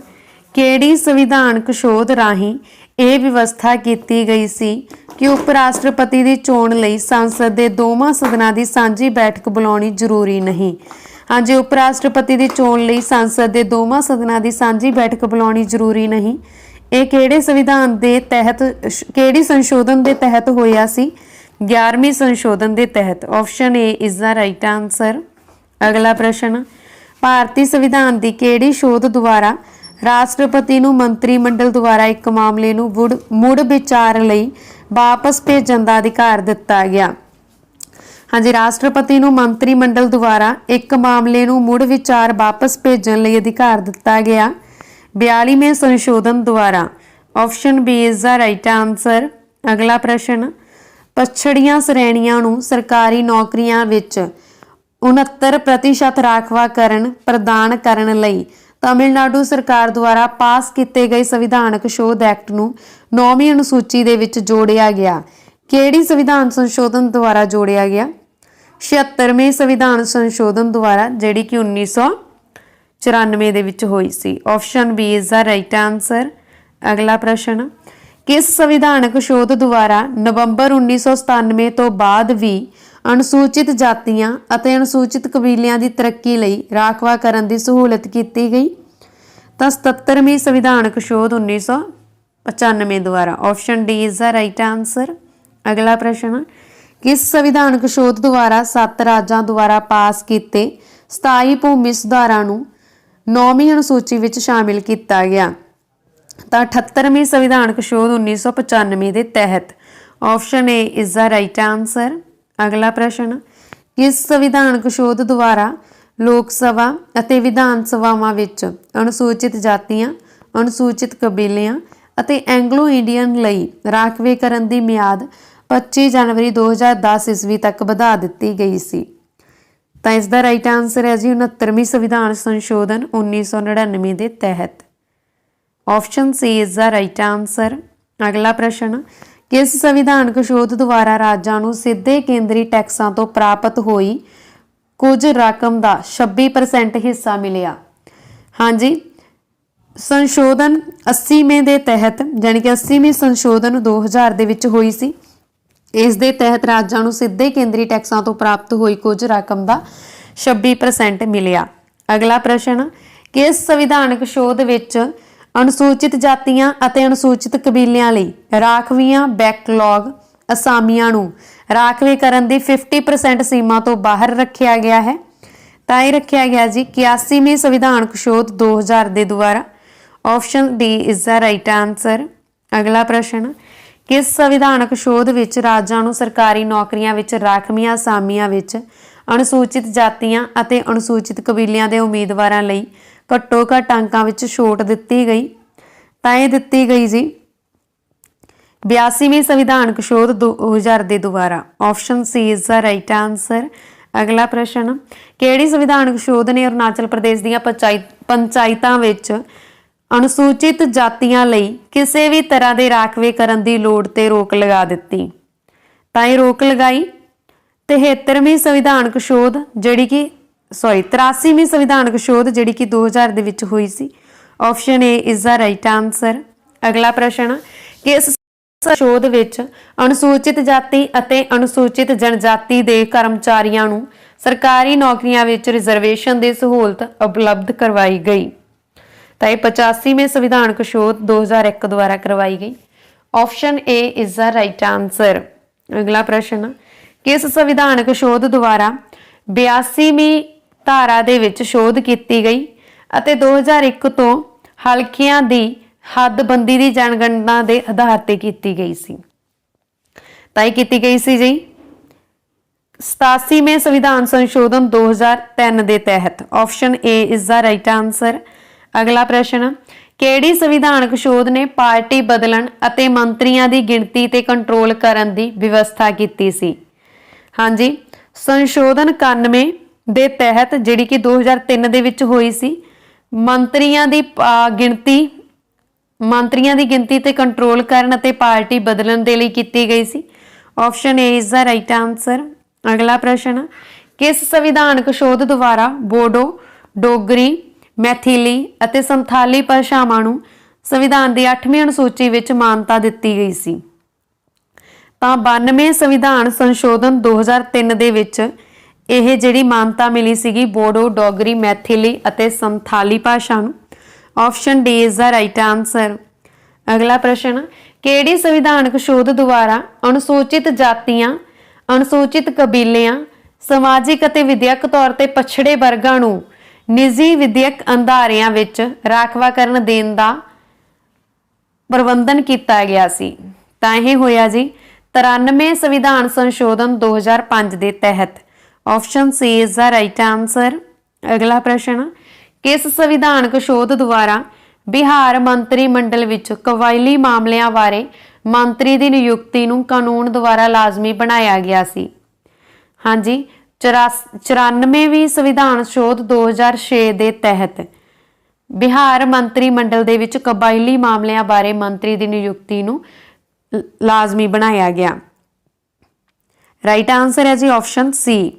ਕਿਹੜੀ ਸੰਵਿਧਾਨਕ ਸ਼ੋਧ ਰਾਹੀਂ ਇਹ ਵਿਵਸਥਾ ਕੀਤੀ ਗਈ ਸੀ ਕਿ ਉਪ ਰਾਸ਼ਟਰਪਤੀ ਦੀ ਚੋਣ ਲਈ ਸੰਸਦ ਦੇ ਦੋਵਾਂ ਸਦਨਾਂ ਦੀ ਸਾਂਝੀ ਬੈਠਕ ਬੁਲਾਉਣੀ ਜ਼ਰੂਰੀ ਨਹੀਂ? ਹਾਂਜੀ, ਉਪ ਰਾਸ਼ਟਰਪਤੀ ਦੀ ਚੋਣ ਲਈ ਸੰਸਦ ਦੇ ਦੋਵਾਂ ਸਦਨਾਂ ਦੀ ਸਾਂਝੀ ਬੈਠਕ ਬੁਲਾਉਣੀ ਜ਼ਰੂਰੀ ਨਹੀਂ। ਇਹ ਕਿਹੜੇ ਸੰਵਿਧਾਨ ਦੇ ਤਹਿਤ, ਕਿਹੜੀ ਸੰਸ਼ੋਧਨ ਦੇ ਤਹਿਤ ਹੋਇਆ ਸੀ? 11ਵੀਂ ਸੰਸ਼ੋਧਨ ਦੇ ਤਹਿਤ। Option A is the right answer. ਅਗਲਾ ਪ੍ਰਸ਼ਨ, ਭਾਰਤੀ ਸੰਵਿਧਾਨ ਦੀ ਕਿਹੜੀ ਸ਼ੋਧ ਦੁਆਰਾ ਰਾਸ਼ਟਰਪਤੀ ਨੂੰ ਮੰਤਰੀ ਮੰਡਲ ਦੁਆਰਾ ਇੱਕ ਮਾਮਲੇ ਨੂੰ ਮੁੜ ਵਿਚਾਰ ਲਈ ਵਾਪਸ ਭੇਜਣ ਦਾ ਅਧਿਕਾਰ ਦਿੱਤਾ ਗਿਆ? ਹਾਂਜੀ, ਰਾਸ਼ਟਰਪਤੀ ਨੂੰ ਮੰਤਰੀ ਮੰਡਲ ਦੁਆਰਾ ਇੱਕ ਮਾਮਲੇ ਨੂੰ ਮੁੜ ਵਿਚਾਰ ਵਾਪਸ ਭੇਜਣ ਲਈ ਅਧਿਕਾਰ ਦਿੱਤਾ ਗਿਆ 42ਵੇਂ ਸੰਸ਼ੋਧਨ ਦੁਆਰਾ। Option B is the right answer. ਅਗਲਾ ਪ੍ਰਸ਼ਨ, ਪਛੜੀਆਂ ਸ਼੍ਰੇਣੀਆਂ ਨੂੰ ਸਰਕਾਰੀ ਨੌਕਰੀਆਂ ਵਿੱਚ 69% ਰਾਖਵਾਂਕਰਨ ਪ੍ਰਦਾਨ ਕਰਨ ਲਈ ਤਮਿਲਨਾਡੂ ਸਰਕਾਰ ਦੁਆਰਾ ਪਾਸ ਕੀਤੇ ਗਏ ਸੰਵਿਧਾਨਕ ਸ਼ੋਧ ਐਕਟ ਨੂੰ 9ਵੀਂ ਅਨੁਸੂਚੀ ਦੇ ਵਿੱਚ ਜੋੜਿਆ ਗਿਆ? ਕਿਹੜੀ ਸੰਵਿਧਾਨ ਸੰਸ਼ੋਧਨ ਦੁਆਰਾ ਜੋੜਿਆ ਗਿਆ? 76ਵੇਂ ਸੰਵਿਧਾਨ ਸੰਸ਼ੋਧਨ ਦੁਆਰਾ, ਜਿਹੜੀ ਕਿ 1994 ਦੇ ਵਿੱਚ ਹੋਈ ਸੀ। Option B is the right answer. ਅਗਲਾ ਪ੍ਰਸ਼ਨ, ਕਿਸ ਸੰਵਿਧਾਨਕ ਸ਼ੋਧ ਦੁਆਰਾ ਨਵੰਬਰ 1997 ਤੋਂ ਬਾਅਦ ਵੀ ਅਨੁਸੂਚਿਤ ਜਾਤੀਆਂ ਅਤੇ ਅਨੁਸੂਚਿਤ ਕਬੀਲਿਆਂ ਦੀ ਤਰੱਕੀ ਲਈ ਰਾਖਵਾਂਕਰਨ ਦੀ ਸਹੂਲਤ ਕੀਤੀ ਗਈ? ਤਾਂ 77ਵੀਂ ਸੰਵਿਧਾਨਕ ਸ਼ੋਧ 1995 ਦੁਆਰਾ। Option D is the right answer. ਅਗਲਾ ਪ੍ਰਸ਼ਨ, ਕਿਸ ਸੰਵਿਧਾਨਕ ਸ਼ੋਧ ਦੁਆਰਾ 7 ਰਾਜਾਂ ਦੁਆਰਾ ਪਾਸ ਕੀਤੇ ਸਥਾਈ ਭੂਮੀ ਸੁਧਾਰਾਂ ਨੂੰ 9ਵੀਂ ਅਨੁਸੂਚੀ ਵਿੱਚ ਸ਼ਾਮਿਲ ਕੀਤਾ ਗਿਆ? ਤਾਂ 78ਵੀਂ ਸੰਵਿਧਾਨਕ ਸ਼ੋਧ 1995 ਦੇ ਤਹਿਤ। Option A is the right answer. ਅਗਲਾ ਪ੍ਰਸ਼ਨ, ਕਿਸ ਸੰਵਿਧਾਨਕ ਸ਼ੋਧ ਦੁਆਰਾ ਲੋਕ ਸਭਾ ਅਤੇ ਵਿਧਾਨ ਸਭਾਵਾਂ ਵਿੱਚ ਅਨੁਸੂਚਿਤ ਜਾਤੀਆਂ, ਅਨੁਸੂਚਿਤ ਕਬੀਲਿਆਂ ਅਤੇ ਐਂਗਲੋ ਇੰਡੀਅਨ ਲਈ ਰਾਖਵੇਂਕਰਨ ਦੀ ਮਿਆਦ 25 ਜਨਵਰੀ 2010 ਈਸਵੀ ਤੱਕ ਵਧਾ ਦਿੱਤੀ ਗਈ ਸੀ? ਤਾਂ ਇਸ ਦਾ ਰਾਈਟ ਆंसर ਹੈ ਜੀ 69ਵੀਂ ਸੰਵਿਧਾਨ ਸੰਸ਼ੋਧਨ 1999 ਦੇ ਤਹਿਤ। Option C is the right answer. ਅਗਲਾ ਪ੍ਰਸ਼ਨ, किस संविधानक शोध द्वारा राज्यां नूं सीधे केंद्री टैक्सां तो प्राप्त हुई कुछ रकम का 26% हिस्सा मिलिया। हाँ जी, संशोधन 80वें दे तहत यानी कि 80वीं संशोधन 2000 दे विच होई सी। इस दे तहत राज्यां नूं सीधे केंद्री टैक्सां तो प्राप्त हुई कुछ रकम का 26% मिलिया। अगला प्रश्न, किस संविधानक शोध विच अनुसूचित जातियां अते अनुसूचित कबीलियां लई राखवीआं बैकलॉग असामियां नूं राखवे करन दी 50% सीमा तो बाहर रखिया गया है? तां ये रखिया गया जी 81वीं संविधानक शोध 2000 दे द्वारा। Option D is the right answer. अगला प्रश्न, किस संविधानक शोध विच राज्यां नूं सरकारी नौकरियां विच राखवीआं असामियां विच अनुसूचित जातियां अते अनुसूचित कबीलियां दे उम्मीदवारां लई घट्टो घट्ट अंकां विच छूट दित्ती गई? तां ये दित्ती गई जी 82वीं संविधानक शोध 2000 दे द्वारा। Option C is the right answer. अगला प्रश्न, किहड़ी संविधानक शोध ने अरुणाचल प्रदेश दीआं पंचायतां विच अनुसूचित जातियां लई किसी भी तरह के राखवे करन दी लोड़ ते रोक लगा दित्ती? तां ये रोक लगाई 73वीं संविधानक शोध जिहड़ी कि 83वीं संविधानक शोध जिहड़ी कि 2000 दे विच हुई सी। Option A is the right answer. अगला प्रश्न, किस शोध विच अनुसूचित जाति अते अनुसूचित जनजाति दे कर्मचारियों नूं सरकारी नौकरियां विच रिजर्वेशन दी सहूलत उपलब्ध करवाई गई? तां ये 85वें संविधानक शोध 2001 द्वारा करवाई गई। Option A is the right answer. अगला प्रश्न, किस संविधानक शोध द्वारा 82वीं धारा दे विच शोध की गई अते 2001 तो हलकियां दी हदबंदी की जनगणना के आधार पर की गई सी? तां की गई सी जी 87वें संविधान संशोधन 2003 के तहत। Option A is the right answer. अगला प्रश्न, किहड़ी संविधानक शोध ने पार्टी बदलन अते मंत्रियों की गिणती ते कंट्रोल करन दी व्यवस्था की सी? हाँ जी, संशोधन 91 दे तहत जिहड़ी कि 2003 दे विच होई सी, मंत्रियों की गिनती ते कंट्रोल करन अते पार्टी बदलन दे लई कीती गई सी। Option A is the right answer. अगला प्रश्न, किस संविधानक शोध द्वारा बोडो, डोगरी, मैथिली अते संथाली भाषावां नूं संविधान की 8वीं अनुसूची विच मानता दित्ती गई सी? तां 92 संविधान संशोधन 2003 दे विच ਇਹ ਜਿਹੜੀ मानता मिली सीगी बोडो, डोगरी, मैथिली अते संथाली भाषा नूं। Option D is the right answer. अगला प्रश्न, किहड़ी संविधानक शोध द्वारा अनुसूचित जातियां, अनुसूचित कबीलियां, समाजिक अते विद्यक तौर ते पछड़े वर्गां नूं निजी विद्यक अंधारियां विच राखवाकरण देण दा प्रबंधन किया गया सी? तां इह होया जी 93 संविधान संशोधन 2005 के तहत। Option C is the right answer. अगला प्रश्न, किस संविधानक शोध द्वारा बिहार मंत्रिमंडल विच कबायली मामलिਆਂ बारे मंत्री की नियुक्ति नूं कानून द्वारा लाजमी बनाया गया सी? हाँ जी, 94वीं संविधान शोध 2006 के तहत बिहार मंत्रिमंडल दे विच कबायली मामलिਆਂ बारे मंत्री की नियुक्ति नूं लाजमी बनाया गया। राइट आंसर है जी ऑप्शन सी।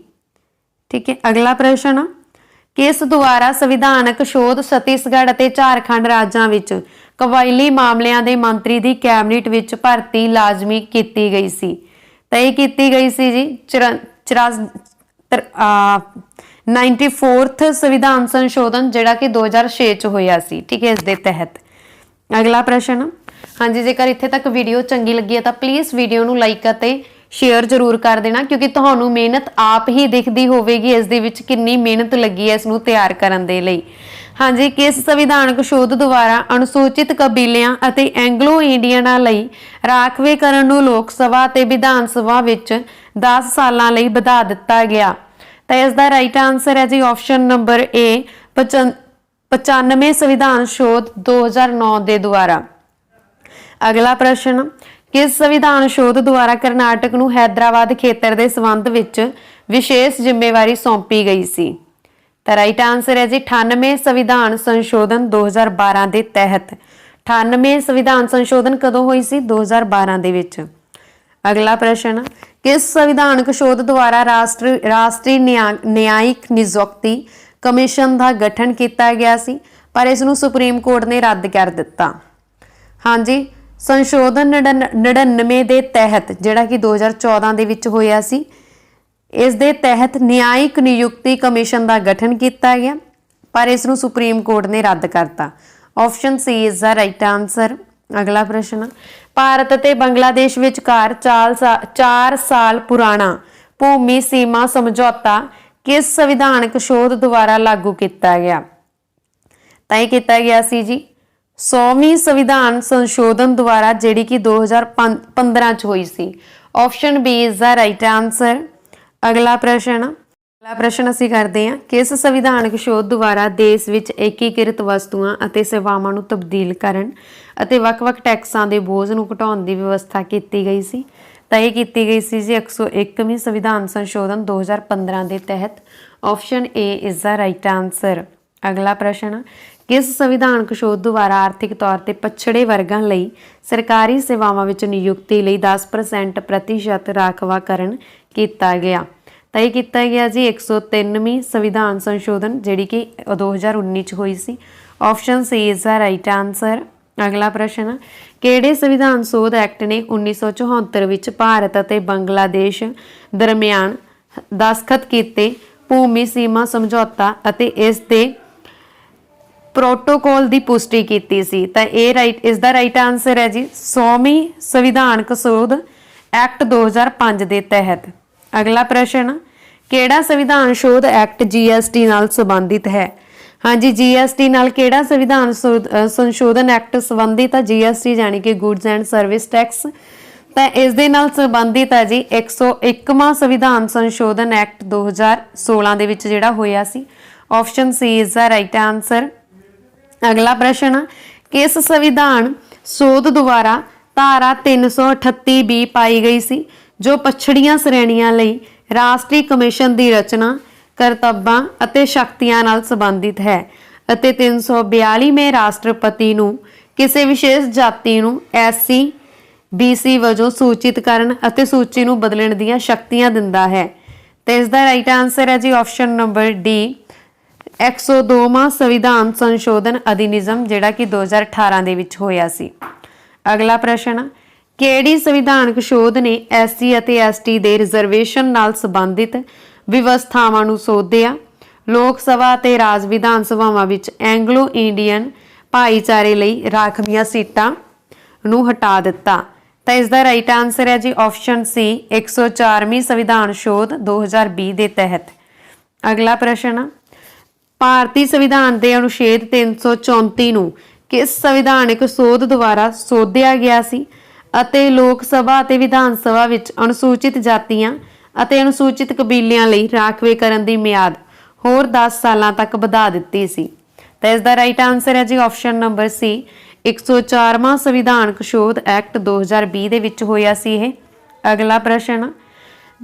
ठीक है, अगला प्रश्न, किस द्वारा संविधानक शोध छत्तीसगढ़ और झारखंड राज्यों विच कबायली मामलिਆਂ ਦੇ मंत्री की कैबिनेट विच भर्ती लाजमी की गई सी? तो यह की गई सी जी 94th संविधान संशोधन जिहड़ा कि 2006 च होया सी। ठीक है, इस दे तहत। अगला प्रश्न, हाँ जी, जेकर इत्थे तक वीडियो चंगी लगी है तो प्लीज़ वीडियो नूं लाइक अते शेयर जरूर कर देना, क्योंकि तुहानू मेहनत आप ही दिखती होगी इस दे विच कितनी मेहनत लगी है इसनूं तैयार करन दे लई। हाँ जी, किस संविधानक शोध द्वारा अनुसूचित कबीलियां अते एंग्लो इंडियनां लई राखवेकरण नूं लोक सभा ते विधान सभा विच 10 सालां लई वधा दिता गया? तो इसका राइट आंसर है जी ऑप्शन नंबर ए 95 संविधान शोध 2009 के द्वारा। अगला प्रश्न, किस संविधान शोध द्वारा करनाटक नूं हैदराबाद खेतर के संबंध विच विशेष जिम्मेवारी सौंपी गई सी? तो राइट आंसर है जी 98 संविधान संशोधन 2012 के तहत। 98 संविधान संशोधन कदों हुई सी? 2012 दे विच। अगला प्रश्न, किस संविधानक शोध द्वारा राष्ट्रीय न्यायिक नियुक्ति कमीशन का गठन किया गया सी पर इसनूं सुप्रीम कोर्ट ने रद्द कर दिता। हाँ जी, संशोधन 99 के तहत जिहड़ा कि 2014 दे विच होया सी, इस दे तहत न्यायिक नियुक्ति कमीशन का गठन किया गया पर इसनूं सुप्रीम कोर्ट ने रद्द करता। Option C is the right answer. अगला प्रश्न, भारत ते बांग्लादेश विचकार 4 साल पुराना भूमि सीमा समझौता किस संविधानक शोध द्वारा लागू किया गया? तय किया गया सी जी 100वीं संविधान संशोधन द्वारा, जिहड़ी कि 2015 च हुई सी। Option B is the right answer. अगला प्रश्न असीं करते हैं, किस संविधानक शोध द्वारा देश विच एकीकृत वस्तुआं अते सेवावां नूं तब्दील करन अते वख-वख टैक्सां दे बोझ नूं घटाउण दी व्यवस्था कीती गई सी? तय की गई सी जी 101वीं संविधान संशोधन 2015 के तहत। Option A is the right answer. अगला प्रश्न, किस संविधानक शोध द्वारा आर्थिक तौर पर पछड़े वर्गां लई सरकारी सेवावां विच नियुक्ति लई 10% राखवाकरण किया गया? तय किया गया जी 103वीं संविधान संशोधन, जिहड़ी कि 2019 च हुई सी। Option C is the right answer. अगला प्रश्न, किहड़े संविधान शोध एक्ट ने 1974 विच भारत अते बांग्लादेश दरमियान दस्तखत कीते भूमि सीमा समझौता अते इस दे प्रोटोकॉल की पुष्टि की सी? तो इस दा राइट आंसर है जी 100वीं संविधानक शोध एक्ट 2005 के तहत। अगला प्रश्न, किहड़ा संविधान शोध एक्ट GST नाल संबंधित है? हाँ जी, GST नाल किहड़ा संविधान संशोधन एक्ट संबंधित है? GST यानी कि गुड्स एंड सर्विस टैक्स। तो इस दे नाल संबंधित है जी 101वां संविधान संशोधन एक्ट 2016 दे विच जिहड़ा होया सी। Option C is the right answer. अगला प्रश्न, किस संविधान शोध द्वारा धारा 338B पाई गई सी जो पछड़ियां श्रेणियां लई राष्ट्रीय कमीशन की रचना करतब्बां अते शक्तियां नाल संबंधित है अते 342 में राष्ट्रपति नूं किसी विशेष जाति नूं SC BC वजों सूचित करन अते सूची नूं बदलण दीयां शक्तियां दिंदा है? तो इसका राइट आंसर है जी ऑप्शन नंबर डी 102वां संविधान संशोधन अधिनियम, जिहड़ा कि 2018 दे विच होया सी। अगला प्रश्न, किहड़ी संविधानक शोध ने SC अते ST दे रिजर्वेशन नाल संबंधित व्यवस्थावां नूं सोधिया? लोक सभा अते राज विधान सभावां विच एंगलो इंडियन भाईचारे लई राखवीआं सीटां नूं हटा दिता? तो इसका राइट आंसर है जी ऑप्शन सी 104वीं संविधान शोध 2020 के तहत। अगला प्रश्न, भारतीय संविधान के अनुच्छेद 334 नूं किस संविधानिक शोध द्वारा सोधिया गया सी अते लोक सभा अते विधान सभा विच अनुसूचित जातियां अते अनुसूचित कबीलियां लई राखवेकरण की म्याद होर 10 सालां तक वधा दित्ती सी? तो इसका राइट आंसर है जी ऑप्शन नंबर सी 104वां संविधानक शोध एक्ट 2020 दे विच होया सी ये। अगला प्रश्न,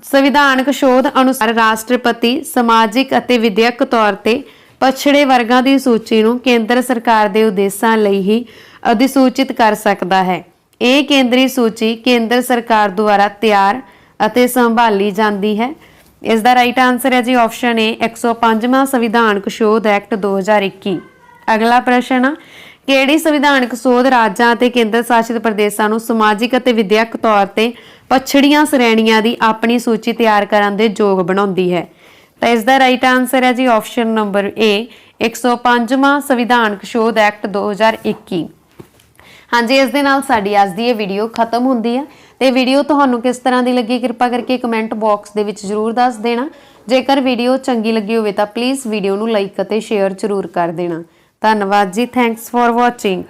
संविधानक शोध अनुसार राष्ट्रपति समाजिक अते विद्यक तौर पर पछड़े वर्गां की सूची नूं केंद्र सरकार के उद्देश्यां लई ही अधिसूचित कर सकता है। यह केंद्रीय सूची केंद्र सरकार द्वारा तैयार अते संभाली जाती है। इसका राइट आंसर है जी ऑप्शन ए 105वां संविधानक शोध एक्ट 2021। अगला प्रश्न, किहड़ी संविधानक शोध राज्यां अते केंद्र शासित प्रदेशां नूं समाजिक अते विद्यक तौर पर पछड़ियां श्रेणियां की अपनी सूची तैयार करने दे योग बनाउंदी है? तो इसका राइट आंसर है जी ऑप्शन नंबर ए 105वां संविधानक शोध एक्ट 2021। हाँ जी, इस दे नाल साडी अज दी ये वीडियो खत्म होंदी है। तो वीडियो तुहानूं किस तरह की लगी कृपा करके कमेंट बॉक्स दे विच जरूर दस देना। जेकर वीडियो चंगी लगी होवे तां प्लीज़ वीडियो नूं लाइक अते शेयर जरूर कर देना। धन्नवाद जी, थैंक्स फॉर वॉचिंग।